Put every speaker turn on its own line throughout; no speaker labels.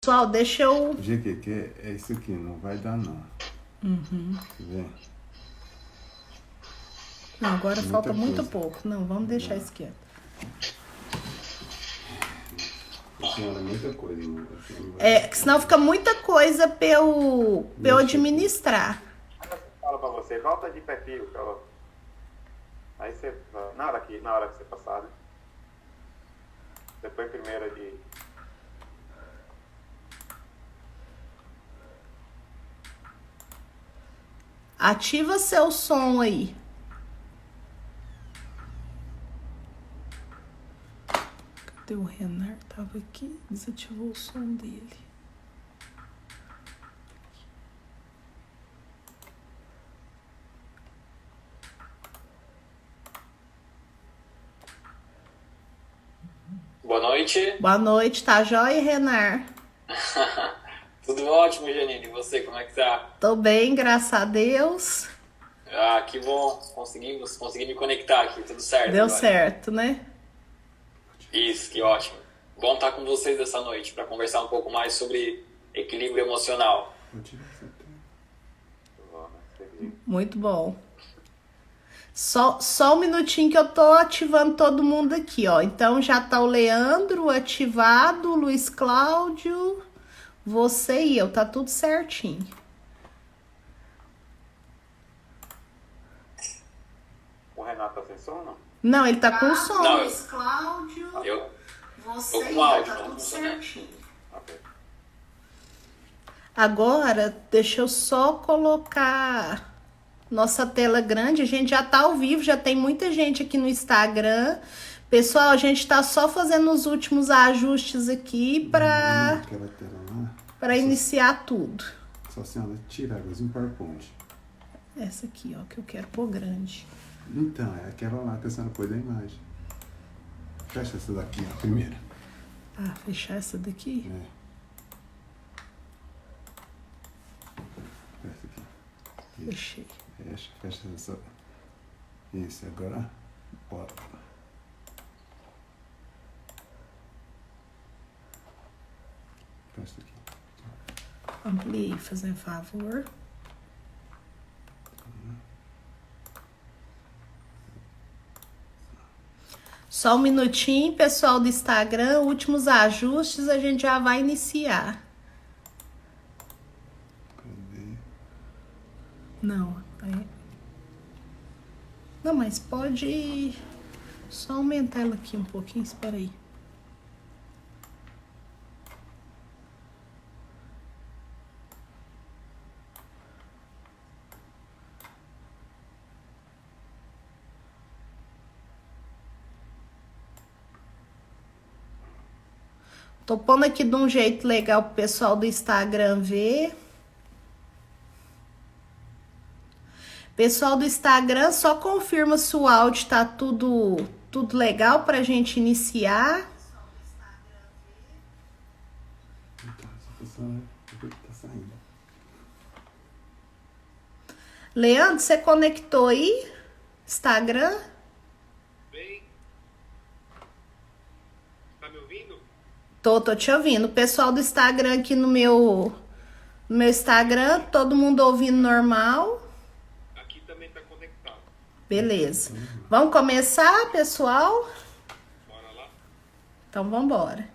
Pessoal, deixa eu...
O GQQ é isso aqui, não vai dar não.
Uhum.
Tá vendo?
Não, agora
Muita
falta muito
coisa.
pouco. Não, vamos deixar isso quieto.
Senhora, muita coisa, mano.
É, que senão fica muita coisa pra eu administrar.
Fala pra você, volta de perfil, cara. Aí você, na hora que você passar, né? Depois primeiro de...
Ativa seu som aí. Cadê o Renan? Tava aqui, desativou o som dele.
Boa noite.
Boa noite, tá joia, Renan?
Tudo ótimo, Janine. E você, como é que tá?
Tô bem, graças a Deus.
Ah, que bom. Consegui me conectar aqui, tudo certo.
Deu
agora.
certo, né?
Isso, que ótimo. Bom estar com vocês essa noite para conversar um pouco mais sobre equilíbrio emocional.
Vou tirar essa tela.
Muito bom. Só um minutinho que eu tô ativando todo mundo aqui, ó. Então já tá o Leandro ativado, o Luiz Cláudio, você e eu, tá tudo certinho.
O Renato tá sem som, não?
Não, ele tá com som.
Não,
Luiz Cláudio,
Eu
você
tô com
e eu,
áudio,
tá
não
tudo
funciona.
certinho.
Ok.
Agora, deixa eu só colocar nossa tela grande. A gente já tá ao vivo, já tem muita gente aqui no Instagram. Pessoal, a gente tá só fazendo os últimos ajustes aqui
Aquela tela lá.
para iniciar tudo.
Só assim, ela tira águas em PowerPoint.
Essa aqui, ó, que eu quero pôr grande.
Então, é aquela lá que a senhora pôs da imagem. Fecha essa daqui, ó, primeiro.
Ah, fechar essa daqui?
É. Fecha aqui. Isso.
Fechei.
Fecha essa. Isso, agora bora. Fecha aqui.
Ampliei, fazendo favor. Só um minutinho, pessoal do Instagram, últimos ajustes, a gente já vai iniciar.
Cadê?
Não, não, mas pode só aumentar ela aqui um pouquinho, espera aí. Tô pondo aqui de um jeito legal pro pessoal do Instagram ver. Pessoal do Instagram, só confirma se o áudio tá tudo legal pra gente iniciar.
Então, essa pessoa tá saindo.
Leandro, você conectou aí? Instagram?
Bem, tá me ouvindo?
Tô te ouvindo. O pessoal do Instagram aqui no meu Instagram, todo mundo ouvindo normal.
Aqui também tá conectado.
Beleza. Vamos começar, pessoal?
Bora lá?
Então, vamos embora.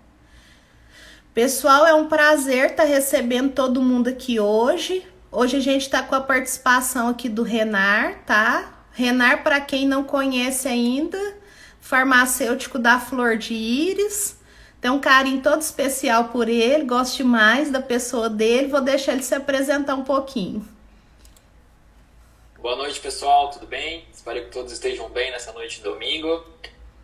Pessoal, é um prazer estar recebendo todo mundo aqui hoje. Hoje a gente está com a participação aqui do Renan, tá? Renan, para quem não conhece ainda, farmacêutico da Flor de Íris. Tem um carinho todo especial por ele, gosto demais da pessoa dele. Vou deixar ele se apresentar um pouquinho.
Boa noite, pessoal, tudo bem? Espero que todos estejam bem nessa noite de domingo.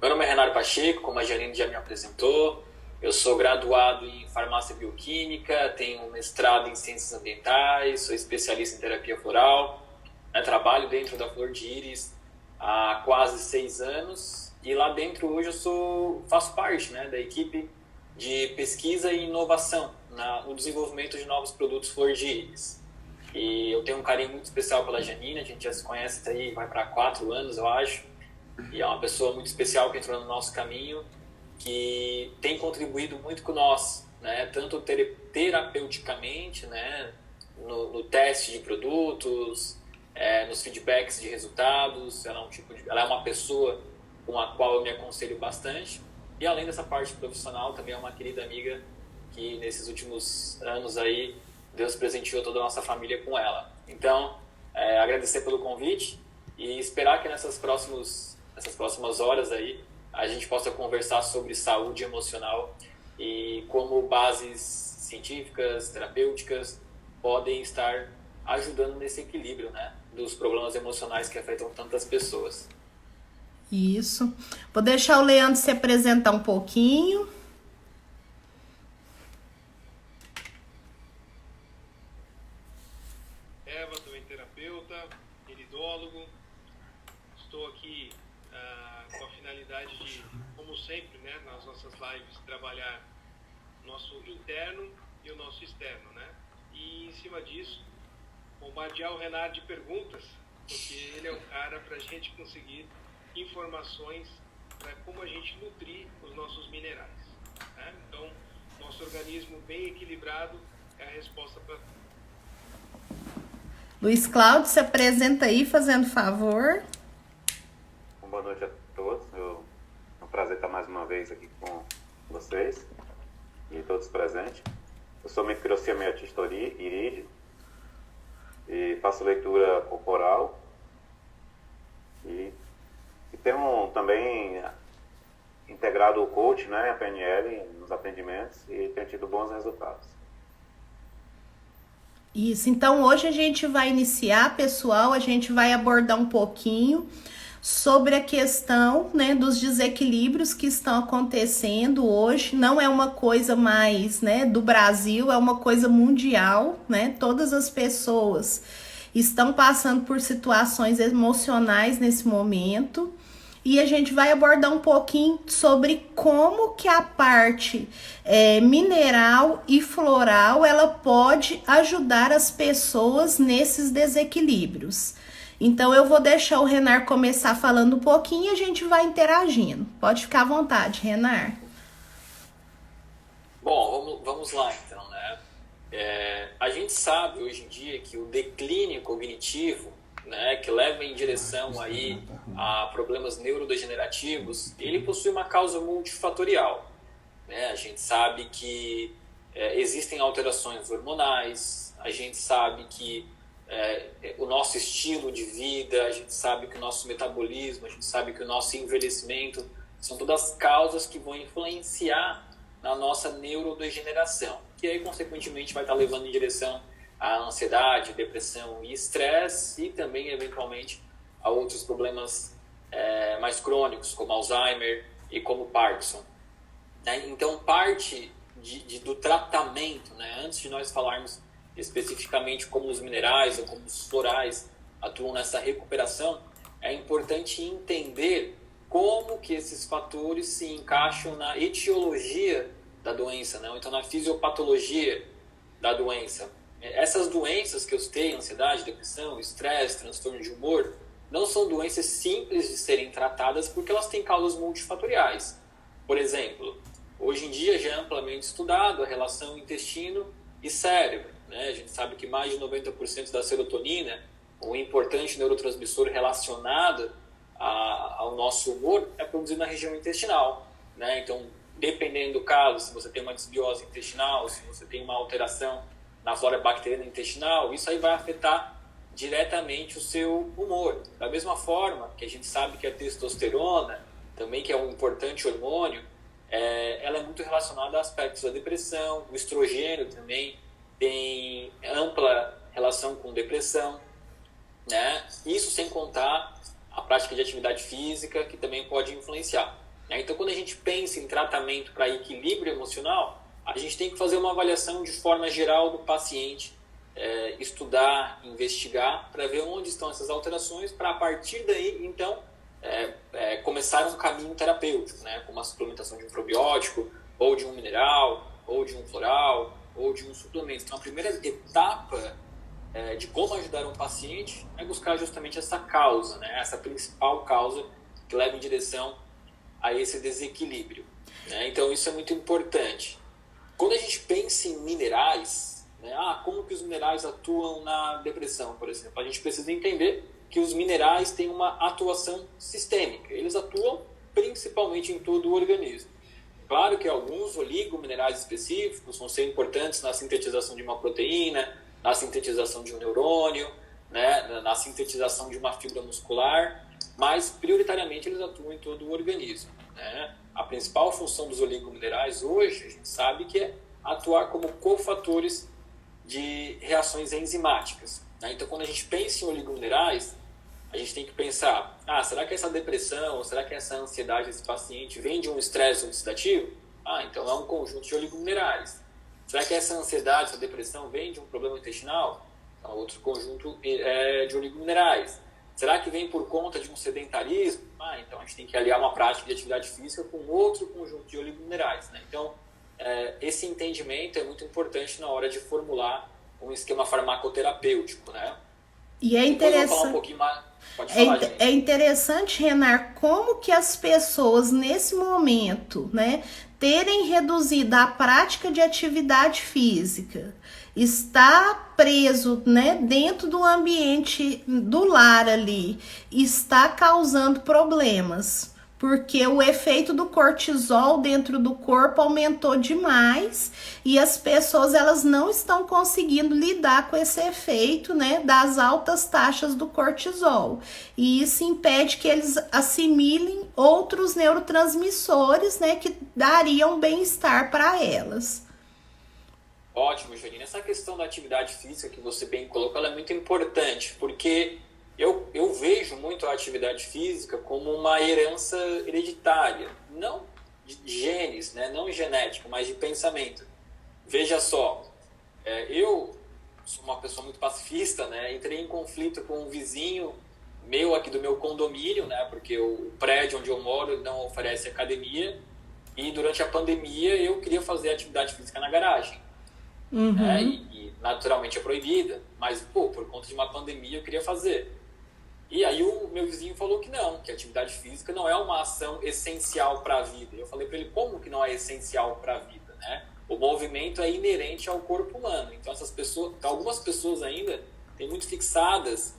Meu nome é Renato Pacheco, como a Janine já me apresentou. Eu sou graduado em farmácia bioquímica, tenho um mestrado em ciências ambientais, sou especialista em terapia floral. Trabalho dentro da Flor de Íris há quase 6 anos e lá dentro hoje eu faço parte, né, da equipe de pesquisa e inovação no desenvolvimento de novos produtos Flor de Íris. E eu tenho um carinho muito especial pela Janine, a gente já se conhece aí, vai para 4 anos, eu acho. E é uma pessoa muito especial que entrou no nosso caminho, que tem contribuído muito com nós né, tanto terapeuticamente, né, no teste de produtos, nos feedbacks de resultados. Ela é uma pessoa com a qual eu me aconselho bastante, e além dessa parte profissional, também é uma querida amiga que nesses últimos anos aí Deus presenteou toda a nossa família com ela. Então, agradecer pelo convite e esperar que nessas próximas horas aí a gente possa conversar sobre saúde emocional e como bases científicas, terapêuticas podem estar ajudando nesse equilíbrio, né, dos problemas emocionais que afetam tantas pessoas.
Isso. Vou deixar o Leandro se apresentar um pouquinho.
Eva, também terapeuta, iridólogo. Estou aqui com a finalidade de, como sempre, né, nas nossas lives, trabalhar o nosso interno e o nosso externo, né? E em cima disso, bombardear o Renato de perguntas, porque ele é um cara para a gente conseguir informações para como a gente nutrir os nossos minerais, né? Então, nosso organismo bem equilibrado é a resposta para...
Luiz Cláudio, se apresenta aí, fazendo favor.
Boa noite a todos. É um prazer estar mais uma vez aqui com vocês e todos presentes. Eu sou microcemiotista irídeo e faço leitura corporal e tenho também integrado o coach, né, a PNL, nos atendimentos e tenho tido bons resultados.
Isso, então hoje a gente vai iniciar, pessoal, a gente vai abordar um pouquinho sobre a questão, né, dos desequilíbrios que estão acontecendo hoje. Não é uma coisa mais, né, do Brasil, é uma coisa mundial, né? Todas as pessoas estão passando por situações emocionais nesse momento. E a gente vai abordar um pouquinho sobre como que a parte mineral e floral ela pode ajudar as pessoas nesses desequilíbrios. Então eu vou deixar o Renar começar falando um pouquinho e a gente vai interagindo. Pode ficar à vontade, Renar.
Bom, vamos lá então, né? A gente sabe hoje em dia que o declínio cognitivo, né, que leva em direção aí a problemas neurodegenerativos, ele possui uma causa multifatorial, né? A gente sabe que existem alterações hormonais, a gente sabe que o nosso estilo de vida, a gente sabe que o nosso metabolismo, a gente sabe que o nosso envelhecimento são todas causas que vão influenciar na nossa neurodegeneração, que aí consequentemente vai estar levando em direção a ansiedade, depressão e estresse, e também, eventualmente, a outros problemas mais crônicos, como Alzheimer e como Parkinson. Então, parte do tratamento, né, antes de nós falarmos especificamente como os minerais ou como os florais atuam nessa recuperação, é importante entender como que esses fatores se encaixam na etiologia da doença, né, ou então na fisiopatologia da doença. Essas doenças que eu citei, ansiedade, depressão, estresse, transtorno de humor, não são doenças simples de serem tratadas porque elas têm causas multifatoriais. Por exemplo, hoje em dia já é amplamente estudado a relação intestino e cérebro, né? A gente sabe que mais de 90% da serotonina, um importante neurotransmissor relacionado ao nosso humor, é produzido na região intestinal, né? Então, dependendo do caso, se você tem uma desbiose intestinal, se você tem uma alteração na flora bacteriana intestinal, isso aí vai afetar diretamente o seu humor. Da mesma forma que a gente sabe que a testosterona, também que é um importante hormônio, ela é muito relacionada a aspectos da depressão. O estrogênio também tem ampla relação com depressão, né? Isso sem contar a prática de atividade física, que também pode influenciar, né? Então, quando a gente pensa em tratamento para equilíbrio emocional, a gente tem que fazer uma avaliação de forma geral do paciente, estudar, investigar, para ver onde estão essas alterações, para a partir daí, então, começar um caminho terapêutico, né? Como a suplementação de um probiótico, ou de um mineral, ou de um floral, ou de um suplemento. Então, a primeira etapa de como ajudar um paciente é buscar justamente essa causa, né? Essa principal causa que leva em direção a esse desequilíbrio, né? Então, isso é muito importante. Quando a gente pensa em minerais, né, como que os minerais atuam na depressão, por exemplo? A gente precisa entender que os minerais têm uma atuação sistêmica. Eles atuam principalmente em todo o organismo. Claro que alguns oligominerais específicos vão ser importantes na sintetização de uma proteína, na sintetização de um neurônio, né, na sintetização de uma fibra muscular, mas prioritariamente eles atuam em todo o organismo, né? A principal função dos oligominerais hoje, a gente sabe que é atuar como cofatores de reações enzimáticas, né? Então, quando a gente pensa em oligominerais, a gente tem que pensar, será que essa depressão, será que essa ansiedade desse paciente vem de um estresse oxidativo? Então é um conjunto de oligominerais. Será que essa ansiedade, essa depressão vem de um problema intestinal? É outro conjunto de oligominerais. Será que vem por conta de um sedentarismo? Então a gente tem que aliar uma prática de atividade física com outro conjunto de oligominerais, né? Então, esse entendimento é muito importante na hora de formular um esquema farmacoterapêutico, né?
E é interessante.
Falar um pouquinho mais. Pode falar,
é interessante, Renar, como que as pessoas nesse momento, né, terem reduzido a prática de atividade física, está preso, né, dentro do ambiente do lar ali, está causando problemas. Porque o efeito do cortisol dentro do corpo aumentou demais e as pessoas elas não estão conseguindo lidar com esse efeito, né, das altas taxas do cortisol. E isso impede que eles assimilem outros neurotransmissores, né, que dariam bem-estar para elas.
Ótimo, Janine. Essa questão da atividade física que você bem colocou, ela é muito importante, porque eu vejo muito a atividade física como uma herança hereditária, não de genes, né? Não genético, mas de pensamento. Veja só, eu sou uma pessoa muito pacifista, né? Entrei em conflito com um vizinho meu aqui do meu condomínio, né? Porque o prédio onde eu moro não oferece academia e durante a pandemia eu queria fazer atividade física na garagem. Né? E naturalmente é proibida, mas por conta de uma pandemia eu queria fazer. E aí o meu vizinho falou que não, que a atividade física não é uma ação essencial para a vida. Eu falei para ele, como que não é essencial para a vida, né? O movimento é inerente ao corpo humano. Então algumas pessoas ainda têm muito fixadas,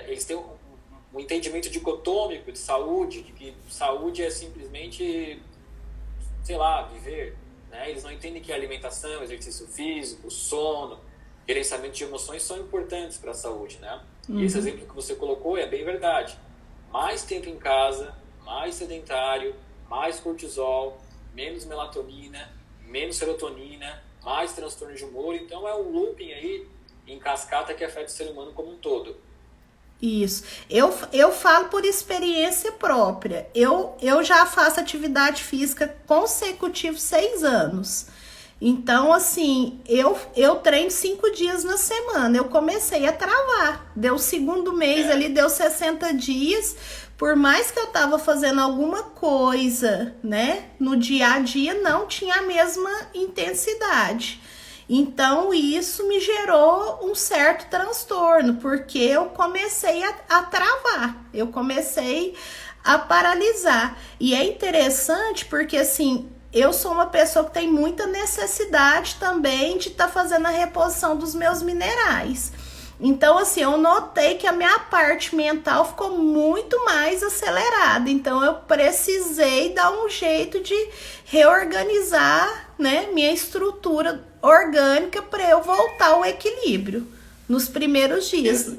eles têm um entendimento dicotômico de saúde, de que saúde é simplesmente, sei lá, viver, né? Eles não entendem que a alimentação, exercício físico, sono, gerenciamento de emoções são importantes para a saúde, né? E esse exemplo que você colocou é bem verdade. Mais tempo em casa, mais sedentário, mais cortisol, menos melatonina, menos serotonina, mais transtorno de humor. Então é um looping aí em cascata que afeta o ser humano como um todo.
Isso. Eu falo por experiência própria. Eu já faço atividade física consecutiva 6 anos. Então, assim, eu treino 5 dias na semana. Eu comecei a travar. Deu o segundo mês ali, deu 60 dias. Por mais que eu tava fazendo alguma coisa, né, no dia a dia, não tinha a mesma intensidade. Então, isso me gerou um certo transtorno, porque eu comecei a travar. Eu comecei a paralisar. E é interessante porque, assim, eu sou uma pessoa que tem muita necessidade também de estar fazendo a reposição dos meus minerais. Então, assim, eu notei que a minha parte mental ficou muito mais acelerada. Então, eu precisei dar um jeito de reorganizar, né, minha estrutura orgânica para eu voltar ao equilíbrio nos primeiros dias.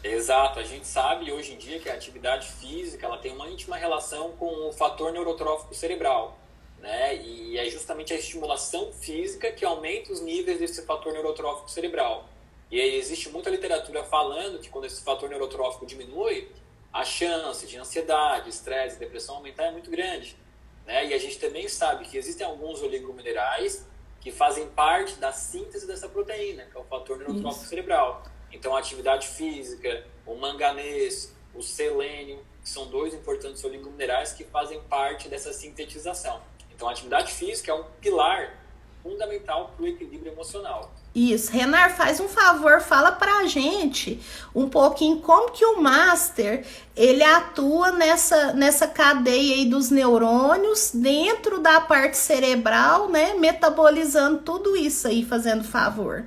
Exato, a gente sabe hoje em dia que a atividade física ela tem uma íntima relação com o fator neurotrófico cerebral, né? E é justamente a estimulação física que aumenta os níveis desse fator neurotrófico cerebral. E aí existe muita literatura falando que quando esse fator neurotrófico diminui, a chance de ansiedade, estresse, depressão aumentar é muito grande, né? E a gente também sabe que existem alguns oligominerais que fazem parte da síntese dessa proteína, que é o fator neurotrófico cerebral. Então, a atividade física, o manganês, o selênio, que são 2 importantes oligominerais que fazem parte dessa sintetização. Então, a atividade física é um pilar fundamental para o equilíbrio emocional.
Isso, Renar, faz um favor, fala pra gente um pouquinho como que o Master, ele atua nessa cadeia aí dos neurônios, dentro da parte cerebral, né, metabolizando tudo isso aí, fazendo favor.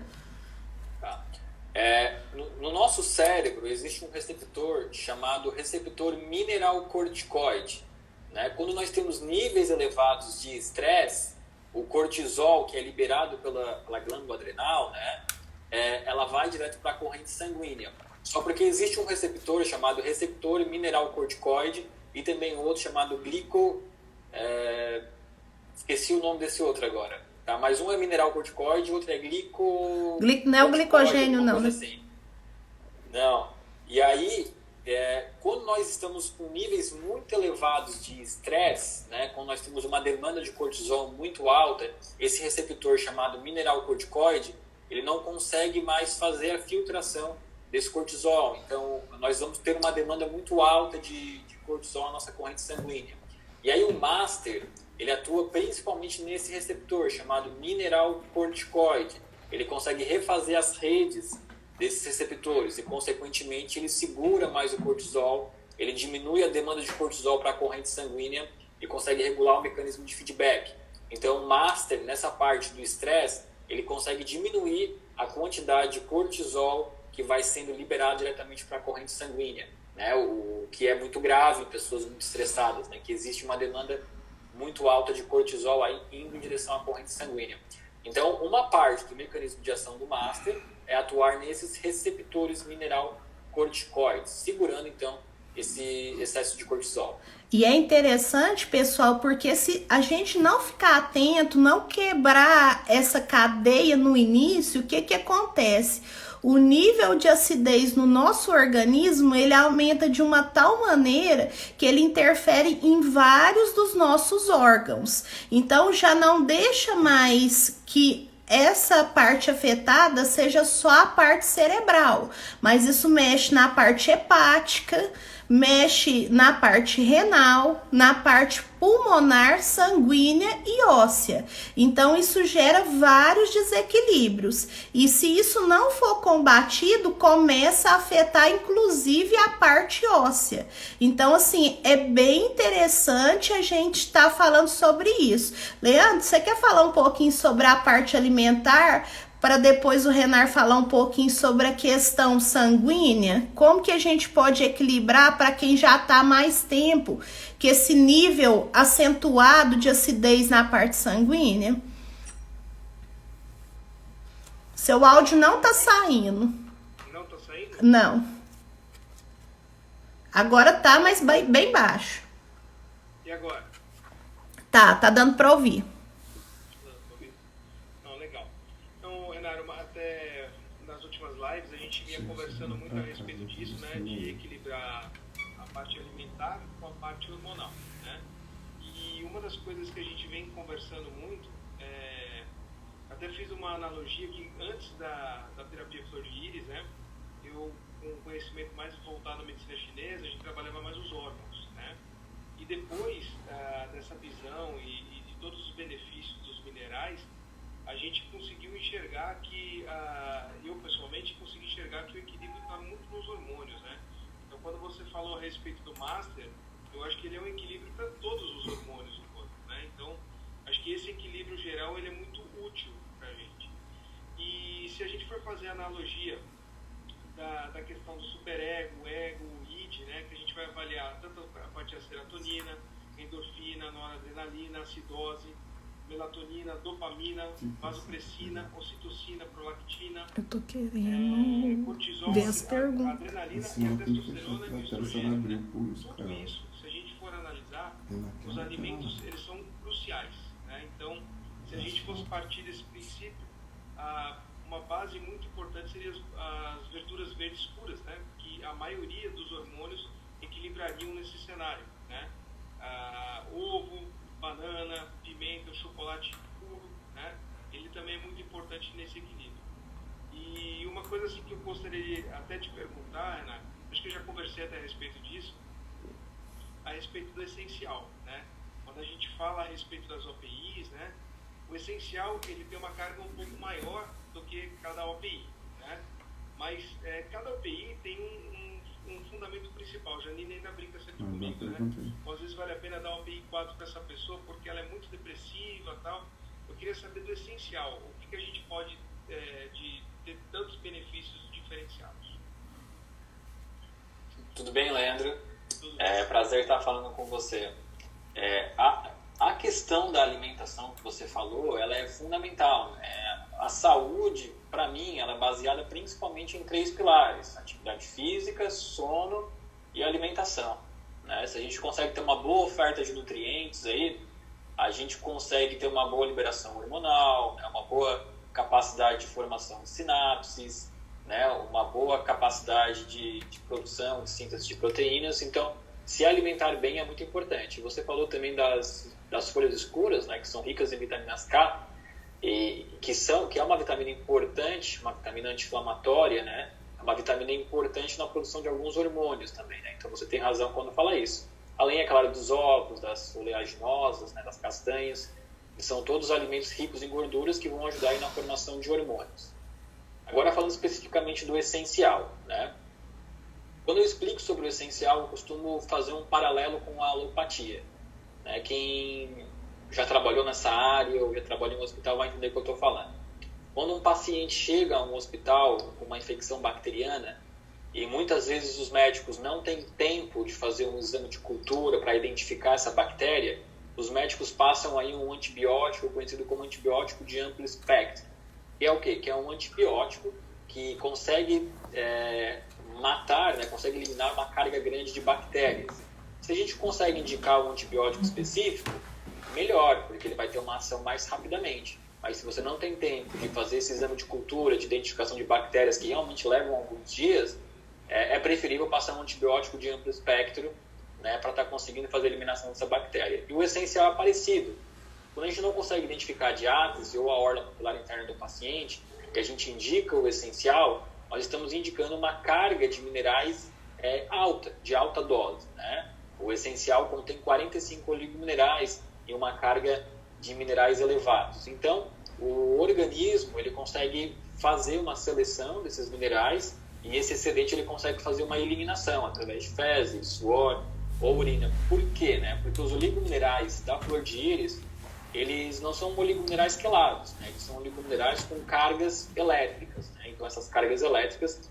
Tá. No nosso cérebro existe um receptor chamado receptor mineralocorticoide, né? Quando nós temos níveis elevados de estresse, o cortisol, que é liberado pela glândula adrenal, né, ela vai direto para a corrente sanguínea. Só porque existe um receptor chamado receptor mineralocorticoide e também outro chamado esqueci o nome desse outro agora. Tá? Mas um é mineralocorticoide e outro é
não é o glicogênio, não.
Assim. Não. E aí, quando nós estamos com níveis muito elevados de estresse, né, quando nós temos uma demanda de cortisol muito alta, esse receptor chamado mineralocorticoide, ele não consegue mais fazer a filtração desse cortisol. Então, nós vamos ter uma demanda muito alta de cortisol na nossa corrente sanguínea. E aí o Master, ele atua principalmente nesse receptor chamado mineralocorticoide. Ele consegue refazer as redes desses receptores e, consequentemente, ele segura mais o cortisol, ele diminui a demanda de cortisol para a corrente sanguínea e consegue regular o mecanismo de feedback. Então, o Master, nessa parte do estresse, ele consegue diminuir a quantidade de cortisol que vai sendo liberado diretamente para a corrente sanguínea, né? O que é muito grave em pessoas muito estressadas, né? Que existe uma demanda muito alta de cortisol aí indo em direção à corrente sanguínea. Então, uma parte do mecanismo de ação do Master é atuar nesses receptores mineralocorticoides, segurando, então, esse excesso de cortisol.
E é interessante, pessoal, porque se a gente não ficar atento, não quebrar essa cadeia no início, o que acontece? O nível de acidez no nosso organismo, ele aumenta de uma tal maneira que ele interfere em vários dos nossos órgãos. Então, já não deixa mais que essa parte afetada seja só a parte cerebral, mas isso mexe na parte hepática, mexe na parte renal, na parte pulmonar, sanguínea e óssea. Então, isso gera vários desequilíbrios. E se isso não for combatido, começa a afetar, inclusive, a parte óssea. Então, assim, é bem interessante a gente estar falando sobre isso. Leandro, você quer falar um pouquinho sobre a parte alimentar, para depois o Renar falar um pouquinho sobre a questão sanguínea? Como que a gente pode equilibrar para quem já está há mais tempo, que esse nível acentuado de acidez na parte sanguínea? Seu áudio não está saindo.
Não está saindo?
Não. Agora tá, mas bem baixo.
E agora?
Tá dando para ouvir.
Lives, a gente vinha conversando muito a respeito disso, né, de equilibrar a parte alimentar com a parte hormonal, né? E uma das coisas que a gente vem conversando muito, até fiz uma analogia que antes da terapia flor de íris, né, eu, com conhecimento mais voltado à medicina chinesa, a gente trabalhava mais os órgãos, né? E depois dessa visão e de todos os benefícios dos minerais, a gente conseguiu enxergar que, eu pessoalmente consegui enxergar que o equilíbrio está muito nos hormônios, né? Então, quando você falou a respeito do Master, eu acho que ele é um equilíbrio para todos os hormônios do corpo, né? Então, acho que esse equilíbrio geral, ele é muito útil para a gente. E se a gente for fazer a analogia da questão do superego, ego, id, né? Que a gente vai avaliar tanto a parte da serotonina, endorfina, noradrenalina, acidose, melatonina, dopamina, vasopressina, ocitocina, prolactina,
eu tô querendo
cortisol,
ver as perguntas.
adrenalina e a testosterona e o estrogênio. Tudo isso, se a gente for analisar, os alimentos, eles são cruciais, né? Então, se a gente fosse partir desse princípio, uma base muito importante seria as verduras verdes escuras, né? Que a maioria dos hormônios equilibrariam nesse cenário, né? Ovo, banana, pimenta, chocolate puro, né? Ele também é muito importante nesse equilíbrio. E uma coisa assim que eu gostaria até de perguntar, Renato, acho que eu já conversei até a respeito disso, a respeito do essencial, né? Quando a gente fala a respeito das OPIs, né? O essencial, ele tem uma carga um pouco maior do que UPI, né? Mas cada UPI tem um fundamento principal. Janine ainda brinca sempre comigo, né? Às vezes vale a pena dar uma UPI 4 para essa pessoa porque ela é muito depressiva e tal. Eu queria saber do essencial, o que a gente pode de ter tantos benefícios diferenciados.
Tudo bem, Leandro?
Tudo bem.
Prazer estar falando com você. A questão da alimentação que você falou, ela é fundamental. A saúde, para mim, ela é baseada principalmente em 3 pilares: atividade física, sono e alimentação, né? Se a gente consegue ter uma boa oferta de nutrientes aí, a gente consegue ter uma boa liberação hormonal, né? Uma boa capacidade de formação de sinapses, né? Uma boa capacidade de produção, de síntese de proteínas. Então, se alimentar bem é muito importante. Você falou também das folhas escuras, né? Que são ricas em vitaminas K, e que é uma vitamina importante, uma vitamina anti-inflamatória, né? É uma vitamina importante na produção de alguns hormônios também, né? Então você tem razão quando fala isso. Além, é claro, dos ovos, das oleaginosas, né? Das castanhas, que são todos alimentos ricos em gorduras que vão ajudar aí na formação de hormônios. Agora, falando especificamente do essencial, né? Quando eu explico sobre o essencial, eu costumo fazer um paralelo com a alopatia, né? Quem já trabalhou nessa área ou já trabalhou em um hospital vai entender o que eu estou falando. Quando um paciente chega a um hospital com uma infecção bacteriana, e muitas vezes os médicos não têm tempo de fazer um exame de cultura para identificar essa bactéria, os médicos passam aí um antibiótico conhecido como antibiótico de amplo espectro. Que é o quê? Que é um antibiótico que consegue matar, né, consegue eliminar uma carga grande de bactérias. Se a gente consegue indicar um antibiótico específico, melhor, porque ele vai ter uma ação mais rapidamente. Mas se você não tem tempo de fazer esse exame de cultura, de identificação de bactérias que realmente levam alguns dias, é preferível passar um antibiótico de amplo espectro, né, para estar conseguindo fazer a eliminação dessa bactéria. E o essencial é parecido. Quando a gente não consegue identificar a diátese ou a orla papilar interna do paciente, e a gente indica o essencial, nós estamos indicando uma carga de minerais alta, de alta dose, né? O essencial contém 45 oligominerais e uma carga de minerais elevados. Então, o organismo ele consegue fazer uma seleção desses minerais e esse excedente ele consegue fazer uma eliminação através de fezes, suor ou urina. Por quê? Né? Porque os oligominerais da flor de íris, eles não são oligominerais quelados, né? Eles são oligominerais com cargas elétricas, né? Então, essas cargas elétricas,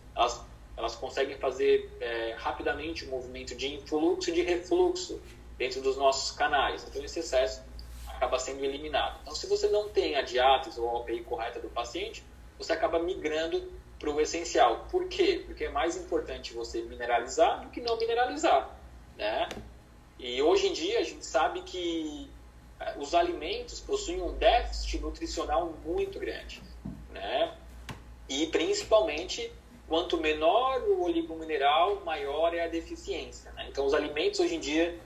elas conseguem fazer rapidamente um movimento de influxo e de refluxo dentro dos nossos canais. Então, esse excesso acaba sendo eliminado. Então, se você não tem a diátese ou a OPI correta do paciente, você acaba migrando para o essencial. Por quê? Porque é mais importante você mineralizar do que não mineralizar, né? E hoje em dia a gente sabe que os alimentos possuem um déficit nutricional muito grande, né? E principalmente, quanto menor o oligomineral, maior é a deficiência, né? Então, os alimentos hoje em dia,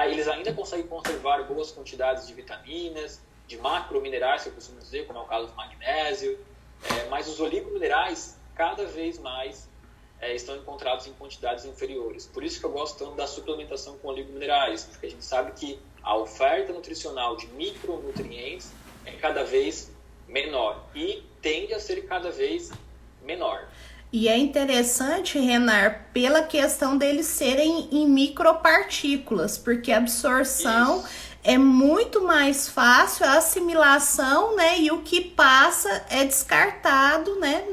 eles ainda conseguem conservar boas quantidades de vitaminas, de macrominerais, que eu costumo dizer, como é o caso do magnésio, mas os oligominerais, cada vez mais, estão encontrados em quantidades inferiores. Por isso que eu gosto tanto da suplementação com oligominerais, porque a gente sabe que a oferta nutricional de micronutrientes é cada vez menor e tende a ser cada vez menor.
E é interessante, Renar, pela questão deles serem em micropartículas, porque a absorção é muito mais fácil, a assimilação, né? E o que passa é descartado, né?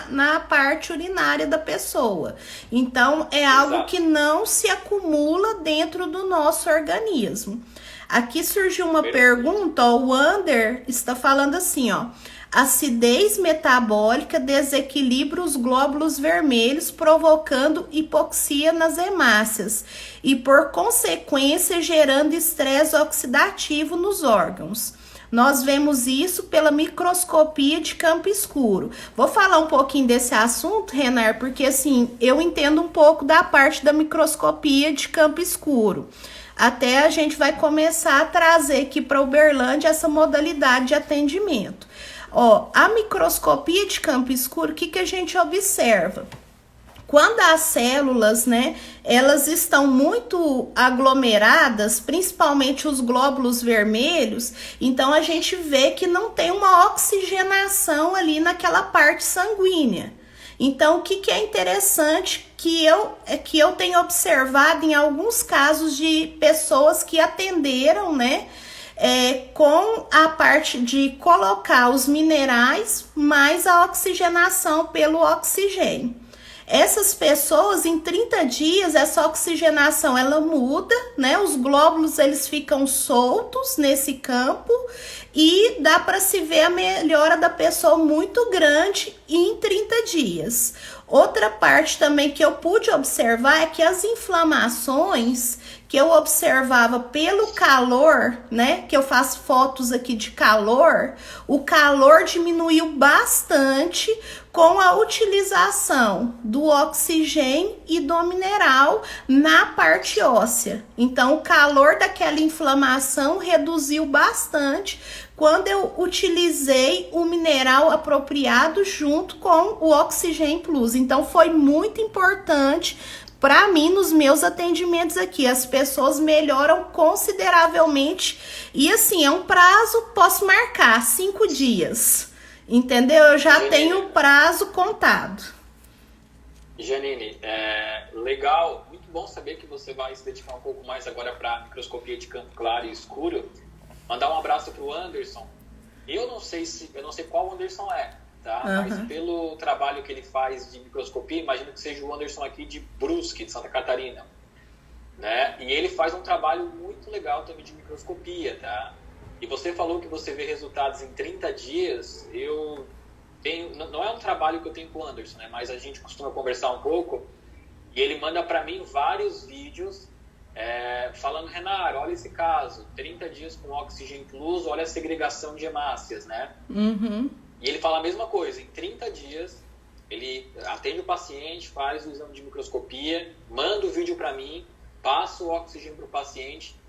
Na parte urinária da pessoa. Então, é algo que não se acumula dentro do nosso organismo. Aqui surgiu uma pergunta, ó, o Ander está falando assim, ó. Acidez metabólica desequilibra os glóbulos vermelhos, provocando hipoxia nas hemácias e, por consequência, gerando estresse oxidativo nos órgãos. Nós vemos isso pela microscopia de campo escuro. Vou falar um pouquinho desse assunto, Renar, porque assim, eu entendo um pouco da parte da microscopia de campo escuro. Até a gente vai começar a trazer aqui para Uberlândia essa modalidade de atendimento. Ó, a microscopia de campo escuro, o que a gente observa? quando as células, né, elas estão muito aglomeradas, principalmente os glóbulos vermelhos, então a gente vê que não tem uma oxigenação ali naquela parte sanguínea. Então, o que é interessante que eu tenho observado em alguns casos de pessoas que atenderam, né, com a parte de colocar os minerais mais a oxigenação pelo oxigênio. Essas pessoas, em 30 dias, essa oxigenação, ela muda, né? Os glóbulos, eles ficam soltos nesse campo e dá para se ver a melhora da pessoa muito grande em 30 dias. Outra parte também que eu pude observar é que as inflamações que eu observava pelo calor, né, que eu faço fotos aqui de calor, o calor diminuiu bastante com a utilização do oxigênio e do mineral na parte óssea. Então, o calor daquela inflamação reduziu bastante quando eu utilizei o mineral apropriado junto com o Oxigênio Plus. Então, foi muito importante para mim nos meus atendimentos aqui. As pessoas melhoram consideravelmente e assim, é um prazo, posso marcar 5 dias. Entendeu? Eu já tenho o prazo contado.
Janine, legal, muito bom saber que você vai se dedicar um pouco mais agora para a microscopia de campo claro e escuro. Mandar um abraço para o Anderson. Eu não sei qual Anderson é, tá? Mas pelo trabalho que ele faz de microscopia, imagino que seja o Anderson aqui de Brusque, de Santa Catarina, né? E ele faz um trabalho muito legal também de microscopia, tá? E você falou que você vê resultados em 30 dias. Não é um trabalho que eu tenho com o Anderson, né? Mas a gente costuma conversar um pouco e ele manda para mim vários vídeos falando: Renar, olha esse caso, 30 dias com Oxigênio Plus, olha a segregação de hemácias, né? E ele fala a mesma coisa: em 30 dias ele atende o paciente, faz o exame de microscopia, manda o vídeo para mim, passa o oxigênio para o paciente.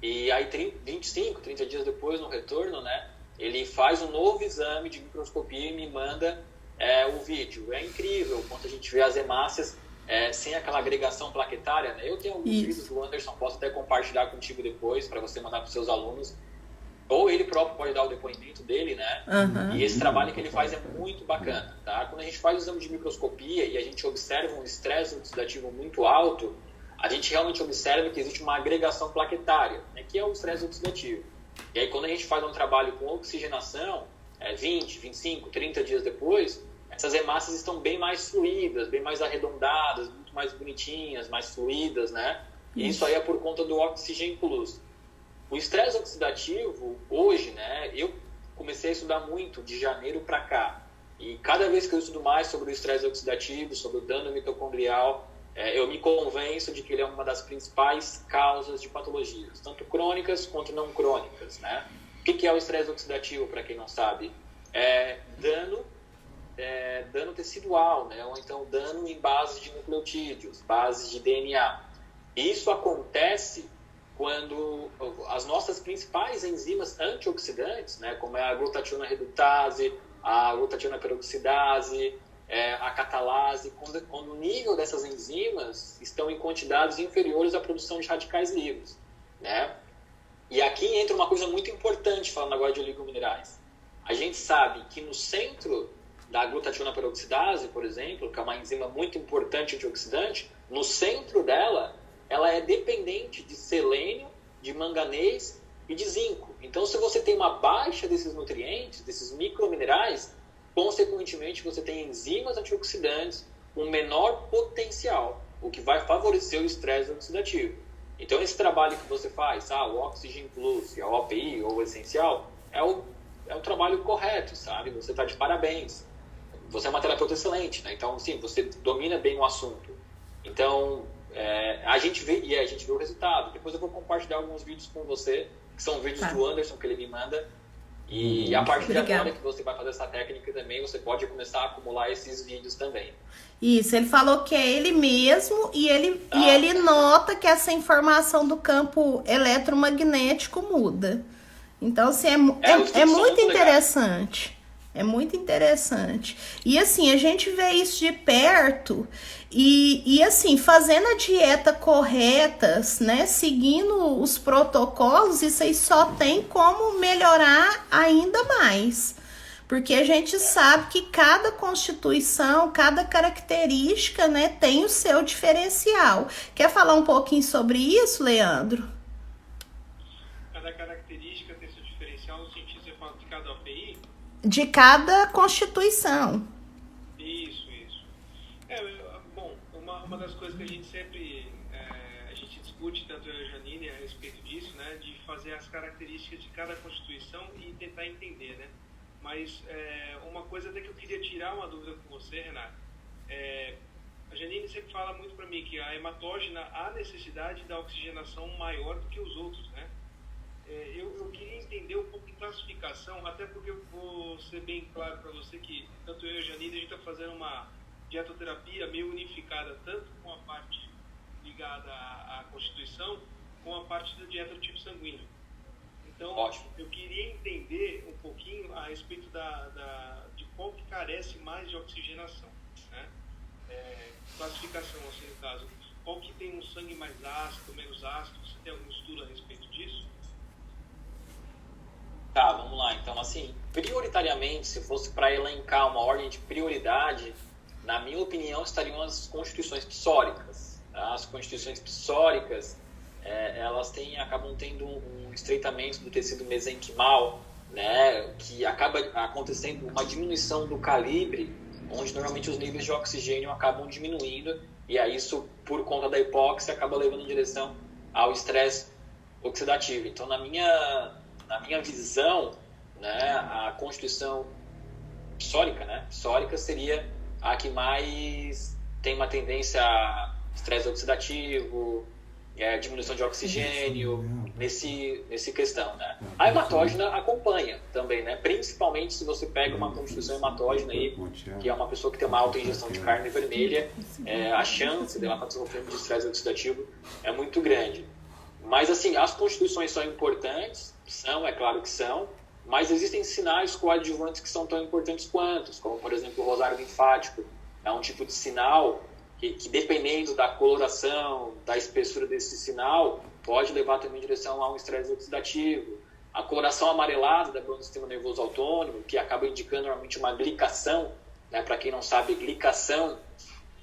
E aí 25, 30 dias depois, no retorno, né, ele faz um novo exame de microscopia e me manda o vídeo. É incrível quando a gente vê as hemácias sem aquela agregação plaquetária, né? Eu tenho alguns vídeos do Anderson, posso até compartilhar contigo depois para você mandar para os seus alunos. Ou ele próprio pode dar o depoimento dele, né? E esse trabalho que ele faz é muito bacana, tá? Quando a gente faz o exame de microscopia e a gente observa um estresse oxidativo muito alto, a gente realmente observa que existe uma agregação plaquetária, né, que é o estresse oxidativo. E aí, quando a gente faz um trabalho com oxigenação, 20, 25, 30 dias depois, essas hemácias estão bem mais fluídas, bem mais arredondadas, muito mais bonitinhas, mais fluídas, né? E isso aí é por conta do Oxigênio Plus. O estresse oxidativo, hoje, né, eu comecei a estudar muito de janeiro para cá. E cada vez que eu estudo mais sobre o estresse oxidativo, sobre o dano mitocondrial, eu me convenço de que ele é uma das principais causas de patologias, tanto crônicas quanto não crônicas, né? O que é o estresse oxidativo, para quem não sabe? Dano tecidual, né? Ou então dano em bases de nucleotídeos, bases de DNA. Isso acontece quando as nossas principais enzimas antioxidantes, né, como é a glutationa redutase, a glutationa peroxidase, a catalase, quando o nível dessas enzimas estão em quantidades inferiores à produção de radicais livres, né? E aqui entra uma coisa muito importante, falando agora de oligominerais. A gente sabe que no centro da glutationa peroxidase, por exemplo, que é uma enzima muito importante antioxidante, no centro dela, ela é dependente de selênio, de manganês e de zinco. Então, se você tem uma baixa desses nutrientes, desses microminerais, consequentemente, você tem enzimas antioxidantes com menor potencial, o que vai favorecer o estresse oxidativo. Então, esse trabalho que você faz, o Oxigênio Plus, a OPI ou o Essencial, é o trabalho correto, sabe? Você está de parabéns. Você é uma terapeuta excelente, né? Então, sim, você domina bem o assunto. Então, a gente vê o resultado. Depois eu vou compartilhar alguns vídeos com você, que são vídeos do Anderson que ele me manda. E a partir de agora que você vai fazer essa técnica também, você pode começar a acumular esses vídeos também.
Isso, ele falou que é ele mesmo e ele nota que essa informação do campo eletromagnético muda. Então, assim, é muito interessante. É muito interessante. E assim, a gente vê isso de perto e assim, fazendo a dieta correta, né? Seguindo os protocolos, isso aí só tem como melhorar ainda mais. Porque a gente sabe que cada constituição, cada característica, né, tem o seu diferencial. Quer falar um pouquinho sobre isso, Leandro?
Cada característica tem seu diferencial no sentido de você fala de cada API?
De cada constituição.
Isso. Bom, uma das coisas que a gente sempre a gente discute, tanto eu e a Janine, a respeito disso, né, de fazer as características de cada constituição e tentar entender, né? Mas uma coisa até que eu queria tirar uma dúvida com você, Renato. A Janine sempre fala muito para mim que a hematógena há necessidade da oxigenação maior do que os outros, né? Eu queria entender um pouco de classificação, até porque eu vou ser bem claro para você que tanto eu e a Janine, a gente está fazendo uma dietoterapia meio unificada, tanto com a parte ligada à constituição, com a parte da dieta do tipo sanguíneo. Então,
Ótimo.
eu queria entender um pouquinho a respeito de qual que carece mais de oxigenação, né? Classificação, assim, no caso. Qual que tem um sangue mais ácido, menos ácido? Você tem algum estudo a respeito disso?
Tá, vamos lá. Então, assim, prioritariamente, se fosse para elencar uma ordem de prioridade, na minha opinião, estariam as constituições psóricas. Tá? As constituições psóricas, elas acabam tendo um estreitamento do tecido mesenquimal, né, que acaba acontecendo uma diminuição do calibre, onde normalmente os níveis de oxigênio acabam diminuindo, e aí isso, por conta da hipóxia, acaba levando em direção ao estresse oxidativo. Então, na minha visão, né, a constituição psórica, né, psórica seria a que mais tem uma tendência a estresse oxidativo, diminuição de oxigênio, nesse questão, né? A hematógena acompanha também, né? Principalmente se você pega uma constituição hematógena aí, que é uma pessoa que tem uma alta ingestão de carne vermelha, a chance dela estar sofrendo de estresse oxidativo é muito grande. Mas, assim, as constituições são importantes, é claro que são, mas existem sinais coadjuvantes que são tão importantes quanto, como, por exemplo, o rosário linfático. É um tipo de sinal que dependendo da coloração, da espessura desse sinal, pode levar também em direção a um estresse oxidativo. A coloração amarelada da glândula do sistema nervoso autônomo, que acaba indicando normalmente uma glicação, né? Para quem não sabe, glicação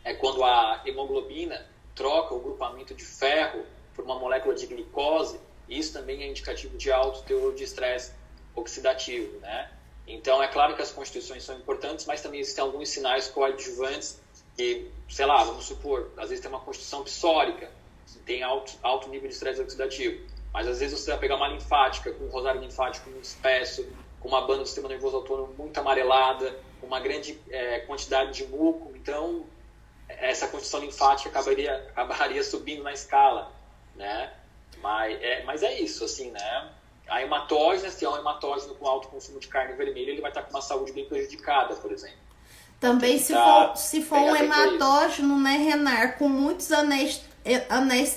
é quando a hemoglobina troca o grupamento de ferro por uma molécula de glicose. Isso também é indicativo de alto teor de estresse oxidativo, né? Então, é claro que as constituições são importantes, mas também existem alguns sinais coadjuvantes que, sei lá, vamos supor, às vezes tem uma constituição psórica, que tem alto nível de estresse oxidativo, mas às vezes você vai pegar uma linfática, com um rosário linfático muito espesso, com uma banda do sistema nervoso autônomo muito amarelada, com uma grande quantidade de muco, então essa constituição linfática acabaria subindo na escala, né? Mas é isso, assim, né? A hematógena, se é um hematógeno com alto consumo de carne vermelha, ele vai estar com uma saúde bem prejudicada, por exemplo.
Também se for um hematógeno, né, Renar, com muitos anéis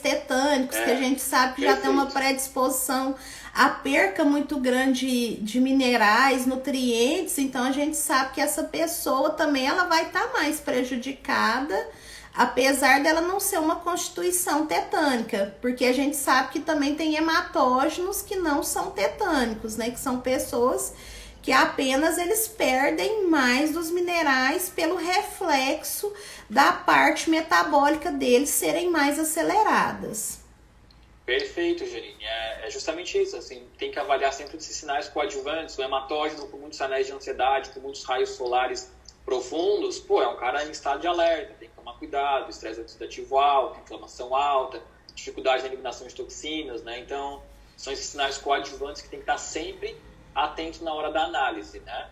tetânicos, que a gente sabe que já tem uma predisposição à perca muito grande de minerais, nutrientes, então a gente sabe que essa pessoa também ela vai estar mais prejudicada, apesar dela não ser uma constituição tetânica, porque a gente sabe que também tem hematógenos que não são tetânicos, né, que são pessoas que apenas eles perdem mais dos minerais pelo reflexo da parte metabólica deles serem mais aceleradas.
Perfeito, Janine. É justamente isso. Assim, tem que avaliar sempre esses sinais coadjuvantes. O hematógeno com muitos anéis de ansiedade, com muitos raios solares profundos, é um cara em estado de alerta. Tem que tomar cuidado, estresse oxidativo alto, inflamação alta, dificuldade na eliminação de toxinas, né? Então, são esses sinais coadjuvantes que tem que estar sempre atento na hora da análise, né?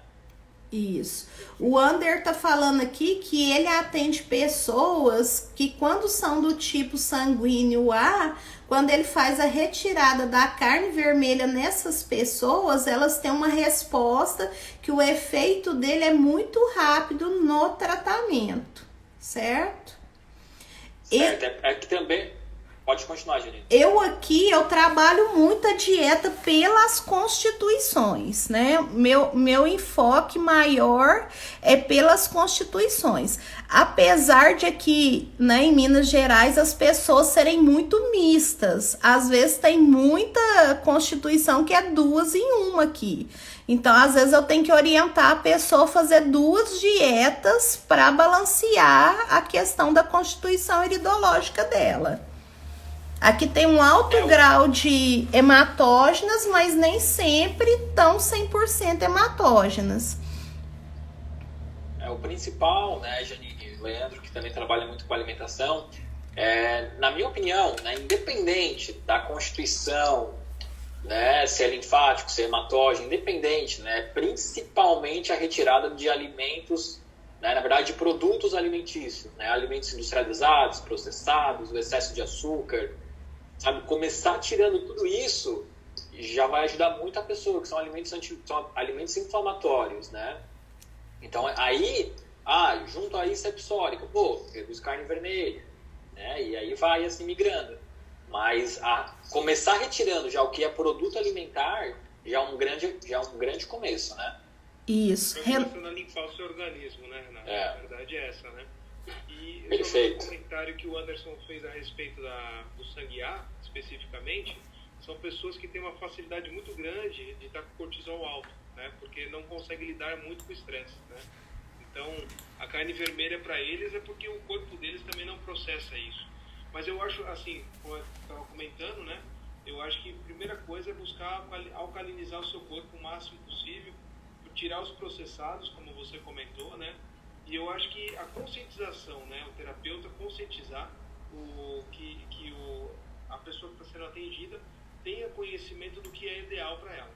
Isso. O Ander tá falando aqui que ele atende pessoas que quando são do tipo sanguíneo A, quando ele faz a retirada da carne vermelha nessas pessoas, elas têm uma resposta que o efeito dele é muito rápido no tratamento, certo?
Certo, é que também... Pode continuar, Janine.
Eu trabalho muito a dieta pelas constituições, né? Meu enfoque maior é pelas constituições. Apesar de aqui, né, em Minas Gerais, as pessoas serem muito mistas. Às vezes tem muita constituição que é 2 em 1 aqui. Então, às vezes eu tenho que orientar a pessoa a fazer 2 dietas para balancear a questão da constituição iridológica dela. Aqui tem um alto grau de hematógenas, mas nem sempre tão 100% hematógenas.
O principal, né, Janine e Leandro, que também trabalha muito com alimentação, na minha opinião, né, independente da constituição, né, se é linfático, se é hematógeno, independente, né, principalmente a retirada de alimentos, né, na verdade, de produtos alimentícios, né, alimentos industrializados, processados, o excesso de açúcar, sabe, começar tirando tudo isso já vai ajudar muito a pessoa, que são alimentos inflamatórios, né? Então, aí, junto a isso é psórica, reduz carne vermelha, né? E aí vai assim migrando. Mas começar retirando já o que é produto alimentar já é um grande começo, né?
Isso.
Começando a limpar o seu organismo, né, Renato? A verdade é essa, né? E
Perfeito.
o comentário que o Anderson fez a respeito do sangue A, especificamente, são pessoas que têm uma facilidade muito grande de estar com cortisol alto, né? Porque não conseguem lidar muito com o estresse, né? Então, a carne vermelha para eles é porque o corpo deles também não processa isso. Mas eu acho, assim, como eu estava comentando, né? Eu acho que a primeira coisa é buscar alcalinizar o seu corpo o máximo possível, tirar os processados, como você comentou, né? E eu acho que a conscientização, né? O terapeuta conscientizar a pessoa que está sendo atendida tenha conhecimento do que é ideal para ela.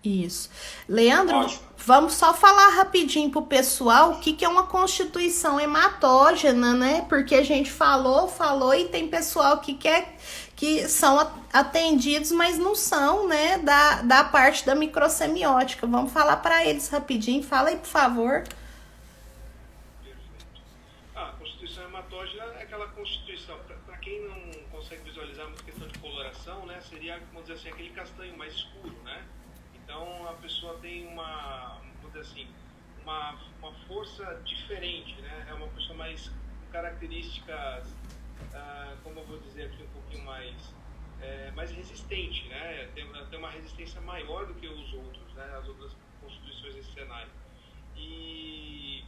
Isso. Leandro, vamos só falar rapidinho pro pessoal o que é uma constituição hematógena, né? Porque a gente falou e tem pessoal que são atendidos, mas não são, né, da parte da microsemiótica. Vamos falar para eles rapidinho. Fala aí, por favor.
Perfeito. A constituição hematógena é aquela constituição, para quem não consegue visualizar muita questão de coloração, né, seria, vamos dizer assim, aquele castanho mais escuro, né? Então a pessoa tem uma força diferente, né? É uma pessoa mais com características, como eu vou dizer aqui, um pouquinho mais resistente, né? Tem uma resistência maior do que os outros, né? As outras constituições desse cenário. E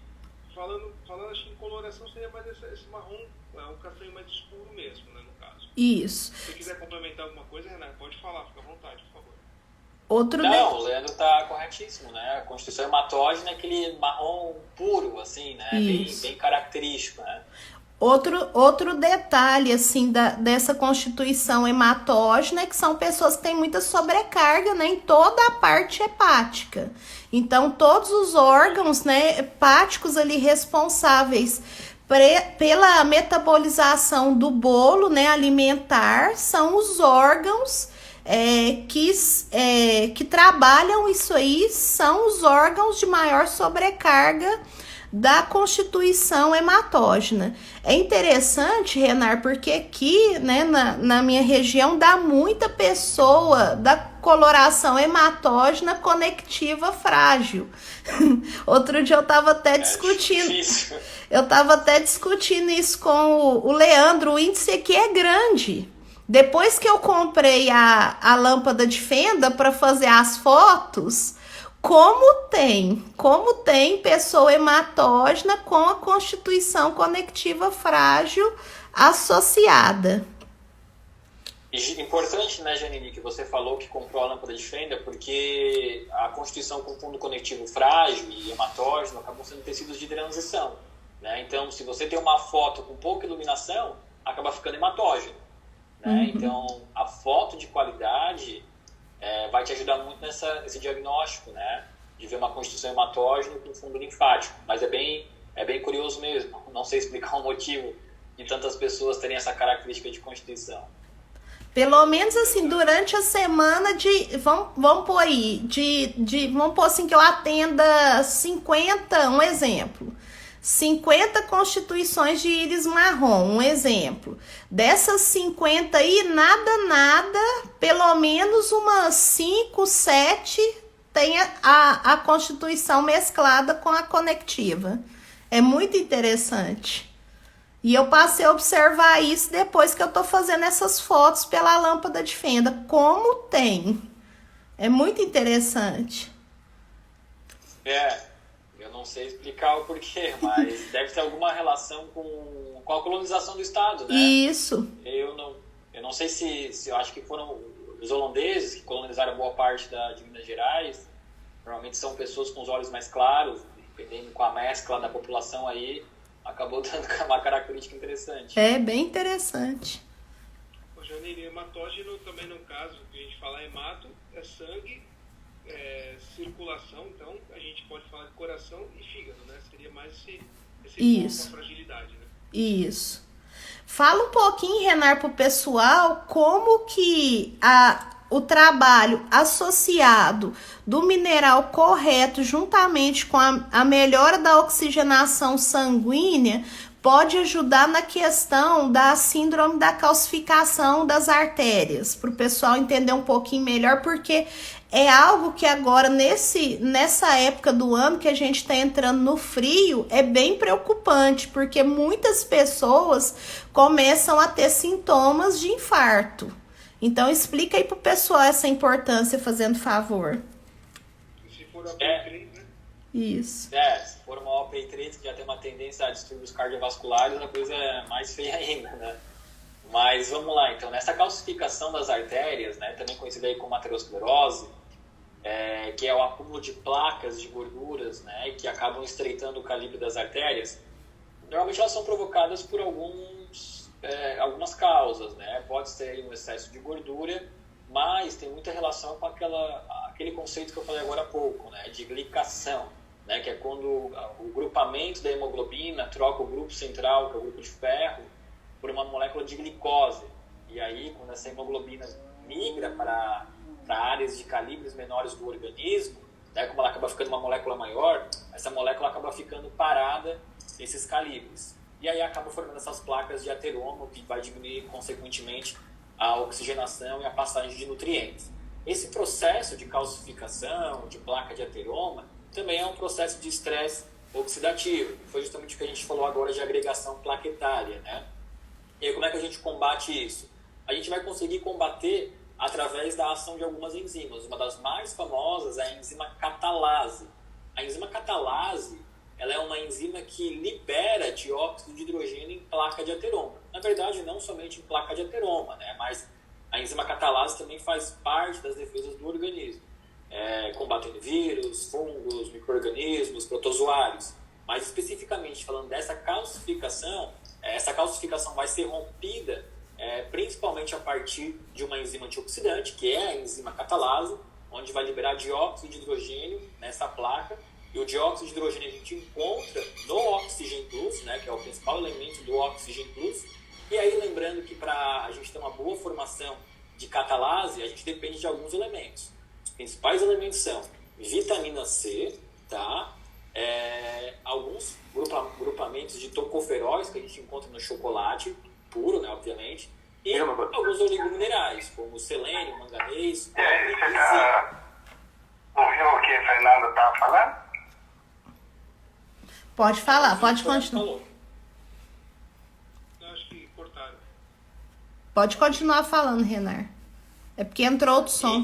falando acho que em coloração seria mais esse marrom, um castanho mais escuro mesmo, né, no caso.
Isso.
Se você quiser complementar alguma coisa, Renato, pode falar, fica à vontade, por favor.
O Leandro tá corretíssimo, né? A constituição hematógena é aquele marrom puro, assim, né? Bem característico, né?
Outro detalhe, assim, dessa constituição hematógena é que são pessoas que têm muita sobrecarga, né, em toda a parte hepática. Então, todos os órgãos, né, hepáticos ali responsáveis pela metabolização do bolo, né, alimentar, são os órgãos que trabalham isso aí, são os órgãos de maior sobrecarga da constituição hematógena. É interessante, Renar, porque aqui, né, na minha região, dá muita pessoa da coloração hematógena conectiva frágil. Outro dia eu estava até discutindo. Eu estava até discutindo isso com o Leandro. O índice aqui é grande. Depois que eu comprei a lâmpada de fenda para fazer as fotos, como tem pessoa hematógena com a constituição conectiva frágil associada.
Importante, né, Janine, que você falou que comprou a lâmpada de fenda, porque a constituição com fundo conectivo frágil e hematógeno acabam sendo tecidos de transição, né? Então, se você tem uma foto com pouca iluminação, acaba ficando hematógeno, né? Uhum. Então, a foto de qualidade vai te ajudar muito nesse diagnóstico, né? De ver uma constituição hematógena com fundo linfático. Mas é bem curioso mesmo. Não sei explicar o motivo de tantas pessoas terem essa característica de constituição.
Pelo menos assim, durante a semana vamos pôr aí, vamos pôr assim que eu atenda 50, um exemplo. 50 constituições de íris marrom, um exemplo. Dessas 50 aí, nada, pelo menos umas 5, 7 tem a constituição mesclada com a conectiva. É muito interessante. E eu passei a observar isso depois que eu tô fazendo essas fotos pela lâmpada de fenda. Como tem. É muito interessante.
Eu não sei explicar o porquê, mas deve ter alguma relação com a colonização do Estado, né?
Isso.
Eu não sei se eu acho que foram os holandeses que colonizaram boa parte de Minas Gerais. Normalmente são pessoas com os olhos mais claros, dependendo com a mescla da população aí, acabou dando uma característica interessante.
É bem interessante.
Ô, Janine, hematógeno também no caso, que a gente fala hemato, é sangue, circulação, então a gente pode falar de coração e fígado, né? Seria mais esse
Isso.
ponto da fragilidade, né?
Isso. Fala um pouquinho, Renar, pro pessoal como que o trabalho associado do mineral correto juntamente com a melhora da oxigenação sanguínea pode ajudar na questão da síndrome da calcificação das artérias, para o pessoal entender um pouquinho melhor, porque é algo que agora, nessa época do ano que a gente está entrando no frio, é bem preocupante, porque muitas pessoas começam a ter sintomas de infarto. Então, explica aí pro pessoal essa importância, fazendo favor.
E se for a B3, né?
Isso.
Se for uma OP3 que já tem uma tendência a distúrbios cardiovasculares, a coisa é mais feia ainda, né? Mas vamos lá, então, nessa calcificação das artérias, né, também conhecida aí como aterosclerose, que é o acúmulo de placas de gorduras, né, que acabam estreitando o calibre das artérias, normalmente elas são provocadas por algumas causas, né? Pode ser um excesso de gordura, mas tem muita relação com aquele conceito que eu falei agora há pouco, né, de glicação, né, que é quando o grupamento da hemoglobina troca o grupo central, que é o grupo de ferro, por uma molécula de glicose. E aí, quando essa hemoglobina migra para áreas de calibres menores do organismo, né, como ela acaba ficando uma molécula maior, essa molécula acaba ficando parada nesses calibres. E aí acaba formando essas placas de ateroma, que vai diminuir, consequentemente, a oxigenação e a passagem de nutrientes. Esse processo de calcificação, de placa de ateroma, também é um processo de estresse oxidativo. Foi justamente o que a gente falou agora de agregação plaquetária, né? E aí, como é que a gente combate isso? A gente vai conseguir combater através da ação de algumas enzimas. Uma das mais famosas é a enzima catalase. A enzima catalase, ela é uma enzima que libera dióxido de hidrogênio em placa de ateroma. Na verdade, não somente em placa de ateroma, né? Mas a enzima catalase também faz parte das defesas do organismo, combatendo vírus, fungos, micro-organismos, protozoários. Mas especificamente falando dessa calcificação, essa calcificação vai ser rompida principalmente a partir de uma enzima antioxidante, que é a enzima catalase, onde vai liberar dióxido de hidrogênio nessa placa. E o dióxido de hidrogênio a gente encontra no Oxygen Plus, né, que é o principal elemento do Oxygen Plus. E aí, lembrando que para a gente ter uma boa formação de catalase, a gente depende de alguns elementos. Os principais elementos são vitamina C, tá? Alguns grupamentos de tocoferóis que a gente encontra no chocolate puro, né, obviamente, e alguns oligominerais, como selênio, manganês, cobre e zinco.
Ouviu o que a Fernanda estava falando?
Pode falar, pode continuar.
Eu acho que cortaram.
Pode continuar falando, Renar. É porque entrou outro som.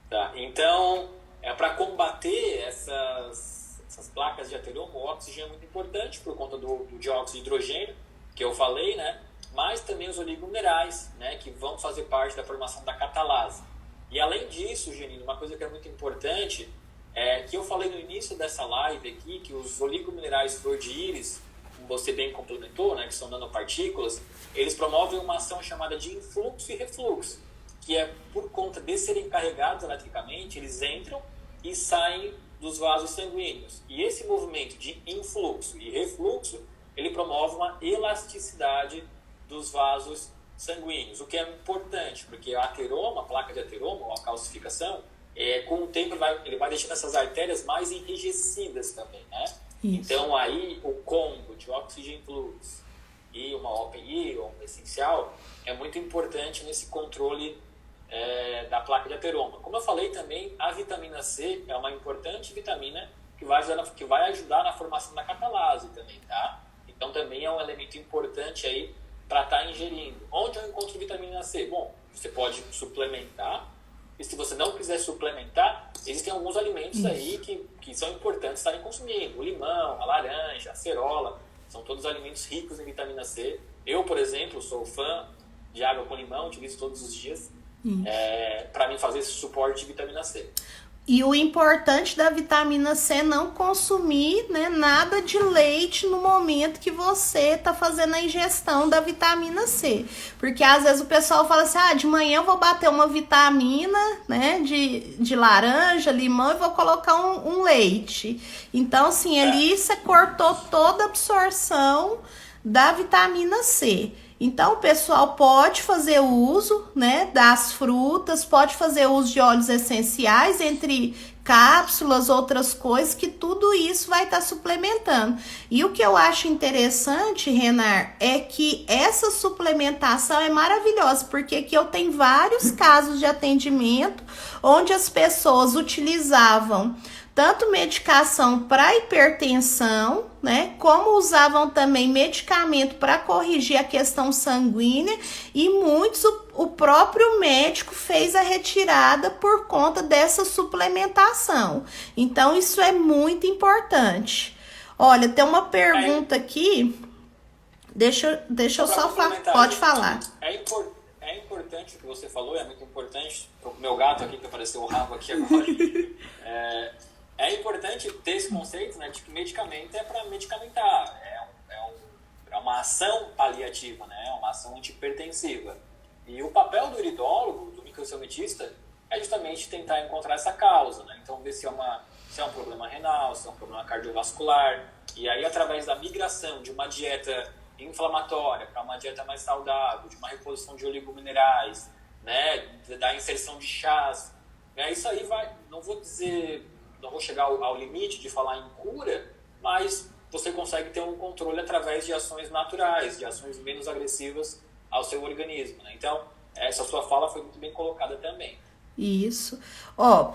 Tá, então, para combater essas placas de ateroma, o oxigênio é muito importante por conta do dióxido de hidrogênio, que eu falei, né? Mas também os oligominerais, né, que vão fazer parte da formação da catalase. E além disso, Janine, uma coisa que é muito importante é que eu falei no início dessa live aqui, que os oligominerais flor de íris, como você bem complementou, né, que são nanopartículas, eles promovem uma ação chamada de influxo e refluxo, que é por conta de serem carregados eletricamente, eles entram e saem dos vasos sanguíneos. E esse movimento de influxo e refluxo, ele promove uma elasticidade dos vasos sanguíneos, o que é importante, porque a ateroma, a placa de ateroma, ou a calcificação, com o tempo ele vai deixando essas artérias mais enrijecidas também, né?
Isso.
Então aí o combo de Oxygen Plus e uma OPI, ou um essencial, é muito importante nesse controle da placa de ateroma. Como eu falei também, a vitamina C é uma importante vitamina que vai ajudar na formação da catalase também, tá? Então também é um elemento importante aí para estar ingerindo. Onde eu encontro vitamina C? Bom, você pode suplementar, e se você não quiser suplementar, existem alguns alimentos aí que são importantes estarem consumindo. O limão, a laranja, a acerola, são todos alimentos ricos em vitamina C. Eu, por exemplo, sou fã de água com limão, utilizo todos os dias para mim fazer esse suporte de vitamina C.
E o importante da vitamina C é não consumir, né, nada de leite no momento que você tá fazendo a ingestão da vitamina C. Porque às vezes o pessoal fala assim, de manhã eu vou bater uma vitamina, né, de laranja, limão e vou colocar um leite. Então, assim, ali você cortou toda a absorção da vitamina C. Então, o pessoal pode fazer uso, né, das frutas, pode fazer uso de óleos essenciais, entre cápsulas, outras coisas, que tudo isso vai estar suplementando. E o que eu acho interessante, Renar, é que essa suplementação é maravilhosa, porque aqui eu tenho vários casos de atendimento onde as pessoas utilizavam tanto medicação para hipertensão, né, como usavam também medicamento para corrigir a questão sanguínea, e muitos o próprio médico fez a retirada por conta dessa suplementação. Então isso é muito importante. Olha, tem uma pergunta aqui. Deixa eu só falar. Pode falar.
É importante o que você falou, é muito importante. Tô com o meu gato aqui, que apareceu o rabo aqui agora. É importante ter esse conceito, né, de que medicamento é para medicamentar, é uma ação paliativa, né, é uma ação antihipertensiva. E o papel do iridólogo, do microcelmetista, é justamente tentar encontrar essa causa, né, então ver se é um problema renal, se é um problema cardiovascular, e aí através da migração de uma dieta inflamatória para uma dieta mais saudável, de uma reposição de oligominerais, né, da inserção de chás, isso aí vai, não vou chegar ao limite de falar em cura, mas você consegue ter um controle através de ações naturais, de ações menos agressivas ao seu organismo, né? Então, essa sua fala foi muito bem colocada também.
Isso.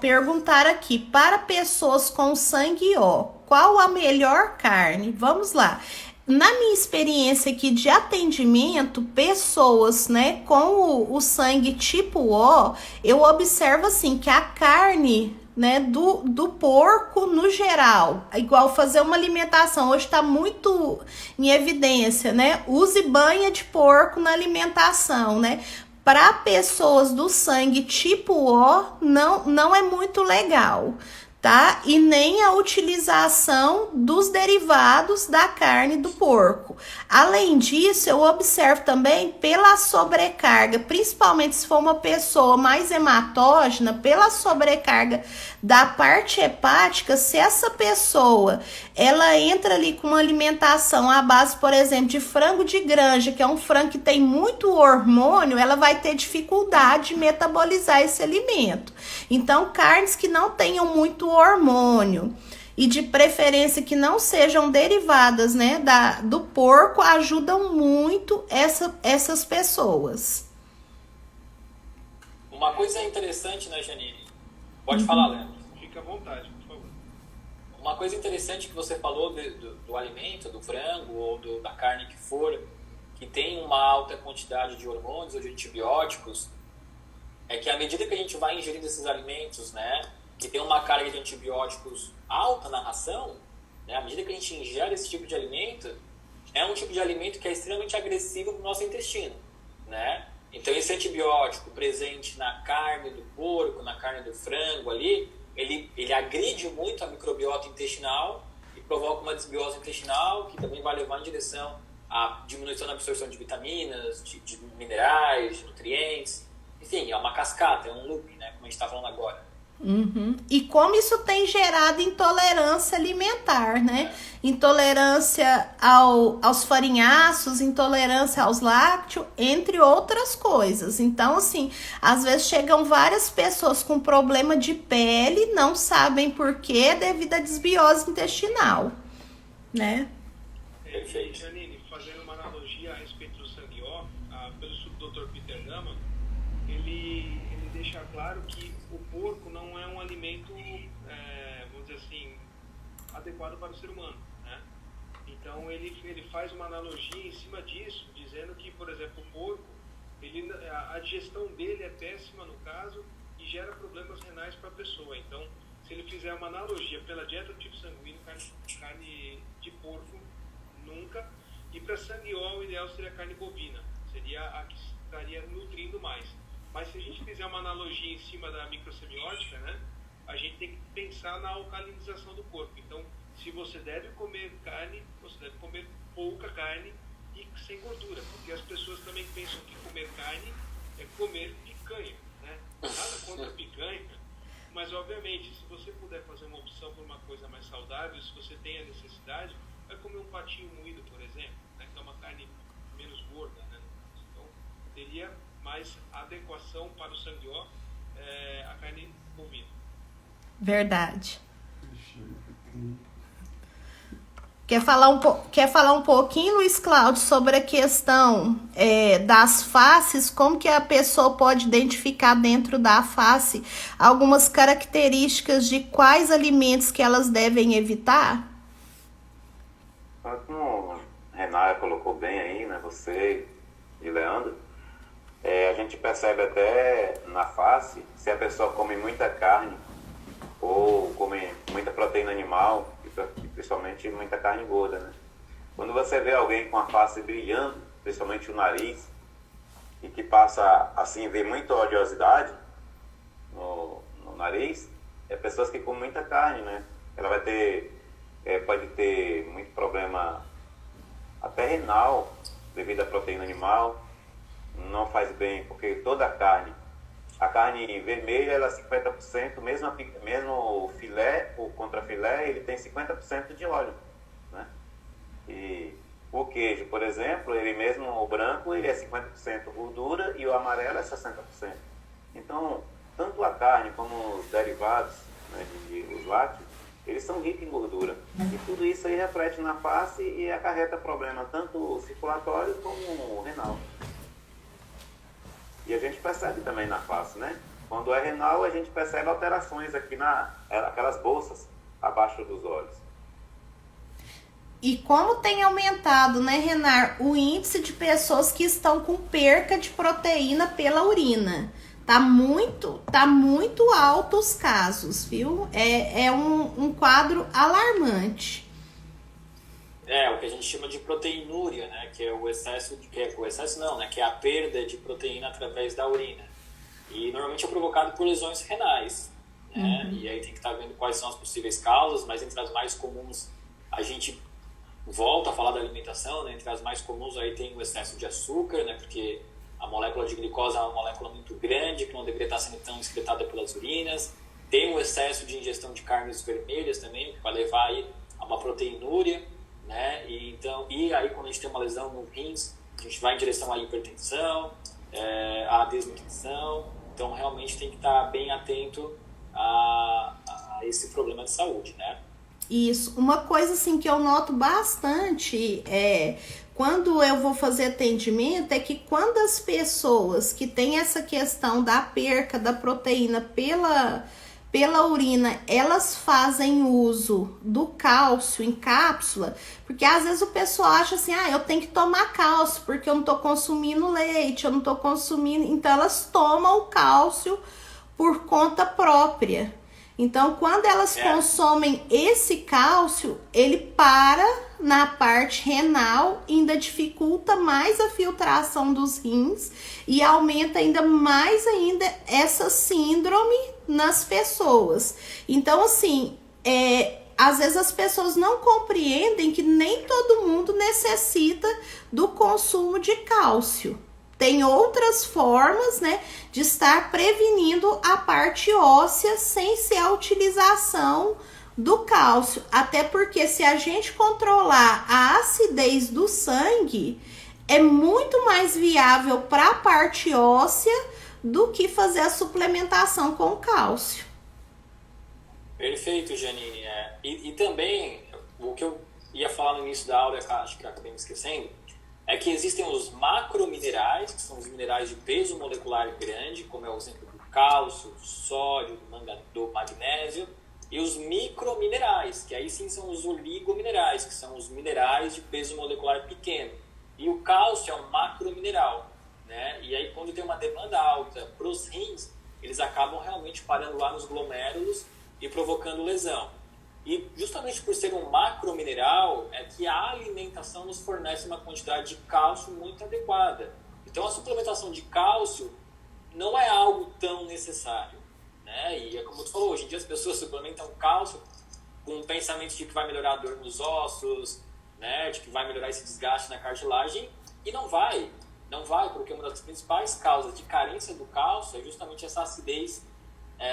Perguntaram aqui, para pessoas com sangue O, qual a melhor carne? Vamos lá. Na minha experiência aqui de atendimento, pessoas, né, com o sangue tipo O, eu observo assim que a carne, né, do porco no geral, igual fazer uma alimentação, hoje está muito em evidência, né, use banha de porco na alimentação, né, para pessoas do sangue tipo O, não é muito legal, tá? E nem a utilização dos derivados da carne do porco. Além disso, eu observo também pela sobrecarga, principalmente se for uma pessoa mais hematógena, pela sobrecarga da parte hepática, se essa pessoa ela entra ali com uma alimentação à base, por exemplo, de frango de granja, que é um frango que tem muito hormônio, ela vai ter dificuldade de metabolizar esse alimento. Então, carnes que não tenham muito hormônio e de preferência que não sejam derivadas, né, do porco, ajudam muito essas pessoas.
Uma coisa interessante, né, Janine? Pode falar, Leandro.
Fica à vontade, por favor.
Uma coisa interessante que você falou do alimento, do frango ou da carne que for, que tem uma alta quantidade de hormônios ou de antibióticos, é que à medida que a gente vai ingerindo esses alimentos, né, que tem uma carga de antibióticos alta na ração, né, à medida que a gente ingere esse tipo de alimento, é um tipo de alimento que é extremamente agressivo para o nosso intestino, né? Então esse antibiótico presente na carne do porco, na carne do frango ali, ele agride muito a microbiota intestinal e provoca uma desbiose intestinal que também vai levar em direção à diminuição da absorção de vitaminas, de minerais, de nutrientes. Enfim, é uma cascata, é um loop, né, como a gente está falando agora.
Uhum. E como isso tem gerado intolerância alimentar, né? Intolerância aos farinhaços, intolerância aos lácteos, entre outras coisas. Então, assim, às vezes chegam várias pessoas com problema de pele, não sabem por quê, devido à desbiose intestinal. né?
Perfeito.
Janine, fazendo uma analogia a respeito do sangue ó, pelo estudo do Dr. Peter Lama, ele deixa claro que o porco não é um alimento, vamos dizer assim, adequado para o ser humano, né? Então ele faz uma analogia em cima disso, dizendo que, por exemplo, o porco, a digestão dele é péssima no caso e gera problemas renais para a pessoa. Então, se ele fizer uma analogia pela dieta do tipo sanguíneo, carne de porco, nunca. E para sangue ó, o ideal seria a carne bovina, seria a que estaria nutrindo mais. Mas se a gente fizer uma analogia em cima da microsemiótica, né, a gente tem que pensar na alcalinização do corpo. Então, se você deve comer carne, você deve comer pouca carne e sem gordura, porque as pessoas também pensam que comer carne é comer picanha, né? Nada contra picanha, mas obviamente, se você puder fazer uma opção por uma coisa mais saudável, se você tem a necessidade, vai comer um patinho moído, por exemplo, né, que é uma carne menos gorda, né? Então, teria mais adequação para o sangue ó, a carne bovina.
Verdade. Quer falar um pouquinho, Luiz Cláudio, sobre a questão das faces, como que a pessoa pode identificar dentro da face algumas características de quais alimentos que elas devem evitar?
Como a Renata colocou bem aí, né, você e Leandro, a gente percebe até na face se a pessoa come muita carne ou come muita proteína animal, e principalmente muita carne gorda, né? Quando você vê alguém com a face brilhando, principalmente o nariz, e que passa assim, ver muita oleosidade no nariz, pessoas que comem muita carne, né? Ela vai ter, pode ter muito problema até renal, devido à proteína animal, não faz bem, porque toda a carne vermelha, ela é 50%, mesmo o filé, o contrafilé, ele tem 50% de óleo, né? E o queijo, por exemplo, ele mesmo, o branco, ele é 50% gordura e o amarelo é 60%. Então, tanto a carne como os derivados, né, os lácteos, eles são ricos em gordura. E tudo isso aí reflete na face e acarreta problema, tanto circulatório como renal. E a gente percebe também na face, né? Quando é renal, a gente percebe alterações aqui aquelas bolsas abaixo dos olhos.
E como tem aumentado, né, Renar, o índice de pessoas que estão com perca de proteína pela urina. Tá muito alto os casos, viu? É um quadro alarmante.
O que a gente chama de proteinúria, né? Que é o excesso que é a perda de proteína através da urina. E normalmente é provocado por lesões renais, né? E aí tem que estar vendo quais são as possíveis causas, mas entre as mais comuns a gente volta a falar da alimentação, né? Entre as mais comuns aí tem o excesso de açúcar, né? Porque a molécula de glicose é uma molécula muito grande que não deveria estar sendo tão excretada pelas urinas. Tem o excesso de ingestão de carnes vermelhas também, que vai levar aí a uma proteinúria, né? E aí quando a gente tem uma lesão no rins, a gente vai em direção à hipertensão, à desnutrição. Então realmente tem que estar bem atento a esse problema de saúde, né?
Isso, uma coisa assim que eu noto bastante quando eu vou fazer atendimento é que quando as pessoas que têm essa questão da perca da proteína pela urina, elas fazem uso do cálcio em cápsula, porque às vezes o pessoal acha assim, eu tenho que tomar cálcio porque eu não tô consumindo leite, eu não tô consumindo, então elas tomam o cálcio por conta própria. Então, quando elas consomem esse cálcio, ele para na parte renal, ainda dificulta mais a filtração dos rins e aumenta ainda mais essa síndrome nas pessoas. Então, assim, às vezes as pessoas não compreendem que nem todo mundo necessita do consumo de cálcio. Tem outras formas, né, de estar prevenindo a parte óssea sem ser a utilização do cálcio. Até porque se a gente controlar a acidez do sangue, é muito mais viável para a parte óssea do que fazer a suplementação com cálcio.
Perfeito, Janine. E também, o que eu ia falar no início da aula, acho que eu acabei me esquecendo, é que existem os macrominerais, que são os minerais de peso molecular grande, como é o exemplo do cálcio, do sódio, do magnésio, e os microminerais, que aí sim são os oligominerais, que são os minerais de peso molecular pequeno. E o cálcio é um macromineral, né? E aí quando tem uma demanda alta para os rins, eles acabam realmente parando lá nos glomérulos e provocando lesão. E justamente por ser um macromineral é que a alimentação nos fornece uma quantidade de cálcio muito adequada. Então a suplementação de cálcio não é algo tão necessário, né? E é como tu falou, hoje em dia as pessoas suplementam cálcio com o pensamento de que vai melhorar a dor nos ossos, né? De que vai melhorar esse desgaste na cartilagem, e não vai, porque uma das principais causas de carência do cálcio é justamente essa acidez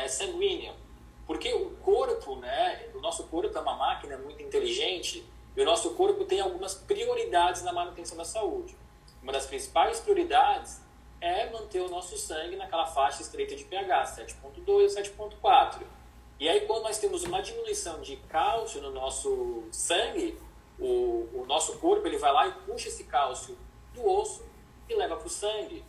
sanguínea. Porque o corpo, né, o nosso corpo é uma máquina muito inteligente e o nosso corpo tem algumas prioridades na manutenção da saúde. Uma das principais prioridades é manter o nosso sangue naquela faixa estreita de pH, 7.2 ou 7.4. E aí quando nós temos uma diminuição de cálcio no nosso sangue, o nosso corpo ele vai lá e puxa esse cálcio do osso e leva para o sangue,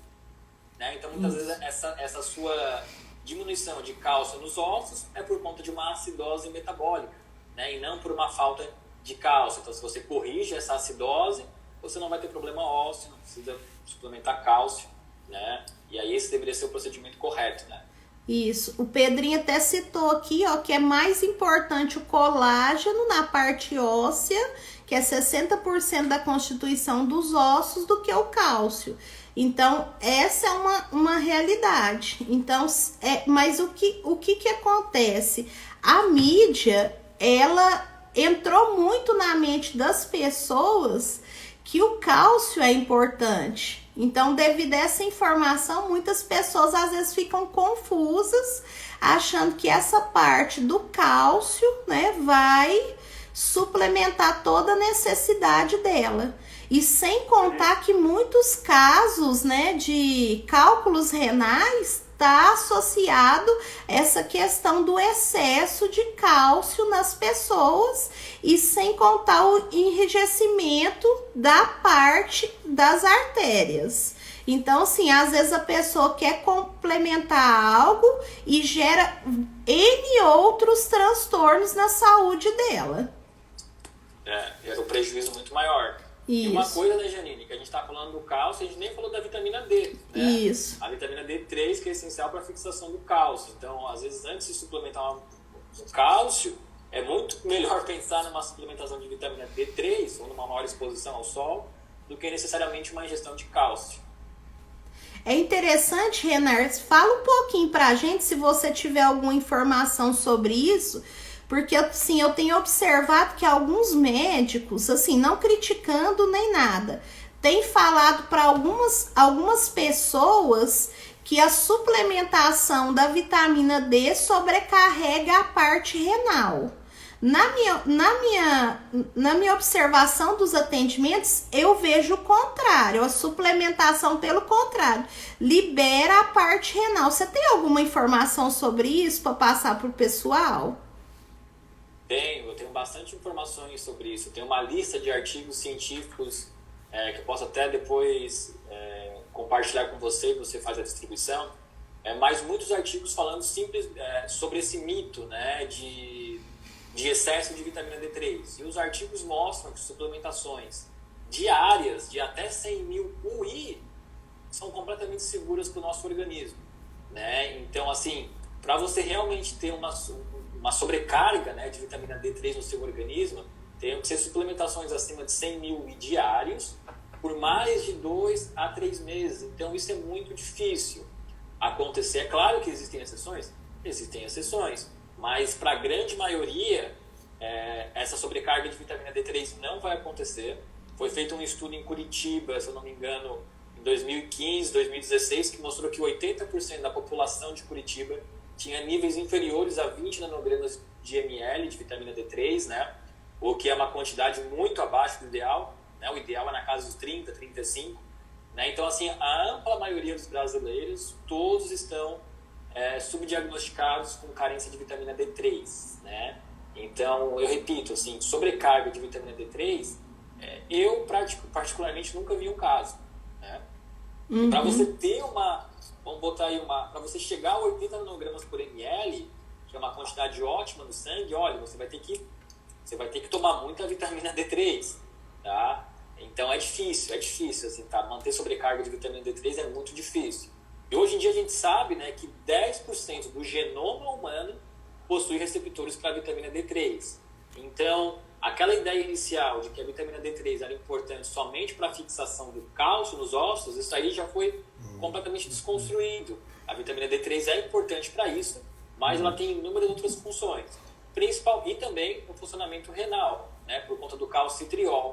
né? Então muitas vezes essa sua diminuição de cálcio nos ossos é por conta de uma acidose metabólica, né? E não por uma falta de cálcio. Então se você corrige essa acidose, você não vai ter problema ósseo, não precisa suplementar cálcio, né? E aí esse deveria ser o procedimento correto, né?
Isso. O Pedrinho até citou aqui, ó, que é mais importante o colágeno na parte óssea, que é 60% da constituição dos ossos, do que o cálcio. Então, essa é uma realidade. Então, mas o que acontece? A mídia, ela entrou muito na mente das pessoas que o cálcio é importante. Então, devido a essa informação, muitas pessoas às vezes ficam confusas, achando que essa parte do cálcio, né, vai suplementar toda a necessidade dela. E sem contar que muitos casos, né, de cálculos renais está associado a essa questão do excesso de cálcio nas pessoas, e sem contar o enrijecimento da parte das artérias. Então, assim, às vezes a pessoa quer complementar algo e gera N outros transtornos na saúde dela.
É um prejuízo muito maior.
Isso.
E uma coisa, né, Janine, que a gente tá falando do cálcio, a gente nem falou da vitamina D, né?
Isso.
A vitamina D3, que é essencial para a fixação do cálcio. Então, às vezes, antes de suplementar o cálcio, é muito melhor pensar numa suplementação de vitamina D3 ou numa maior exposição ao sol do que necessariamente uma ingestão de cálcio.
É interessante, Renan, fala um pouquinho pra gente, se você tiver alguma informação sobre isso, porque assim, eu tenho observado que alguns médicos, assim, não criticando nem nada, têm falado para algumas pessoas que a suplementação da vitamina D sobrecarrega a parte renal. Na minha observação dos atendimentos, eu vejo o contrário. A suplementação, pelo contrário, libera a parte renal. Você tem alguma informação sobre isso para passar para o pessoal?
Eu tenho bastante informações sobre isso. Eu tenho uma lista de artigos científicos que eu posso até depois compartilhar com você, você faz a distribuição. Mas muitos artigos falando sobre esse mito, né, de excesso de vitamina D3. E os artigos mostram que suplementações diárias de até 100 mil UI são completamente seguras para o nosso organismo, né? Então, assim, para você realmente ter uma sobrecarga, né, de vitamina D3 no seu organismo, tem que ser suplementações acima de 100 mil UI diários por mais de 2 a 3 meses. Então, isso é muito difícil acontecer. É claro que existem exceções, mas para a grande maioria, essa sobrecarga de vitamina D3 não vai acontecer. Foi feito um estudo em Curitiba, se eu não me engano, em 2015, 2016, que mostrou que 80% da população de Curitiba tinha níveis inferiores a 20 nanogramas de ml de vitamina D3, né? O que é uma quantidade muito abaixo do ideal, né? O ideal é na casa dos 30, 35. Né? Então, assim, a ampla maioria dos brasileiros, todos estão subdiagnosticados com carência de vitamina D3, né? Então, eu repito, assim, sobrecarga de vitamina D3 Eu, particularmente, nunca vi um caso, né? Para você ter vamos botar aí para você chegar a 80 nanogramas por ml, que é uma quantidade ótima no sangue, olha, você vai ter que tomar muita vitamina D3, tá? Então é difícil, assim, tá? Manter sobrecarga de vitamina D3 é muito difícil. E hoje em dia a gente sabe, né, que 10% do genoma humano possui receptores para a vitamina D3. Então, aquela ideia inicial de que a vitamina D3 era importante somente para a fixação do cálcio nos ossos, isso aí já foi completamente desconstruído. A vitamina D3 é importante para isso, mas ela tem inúmeras outras funções, e também o funcionamento renal, né, por conta do calcitriol.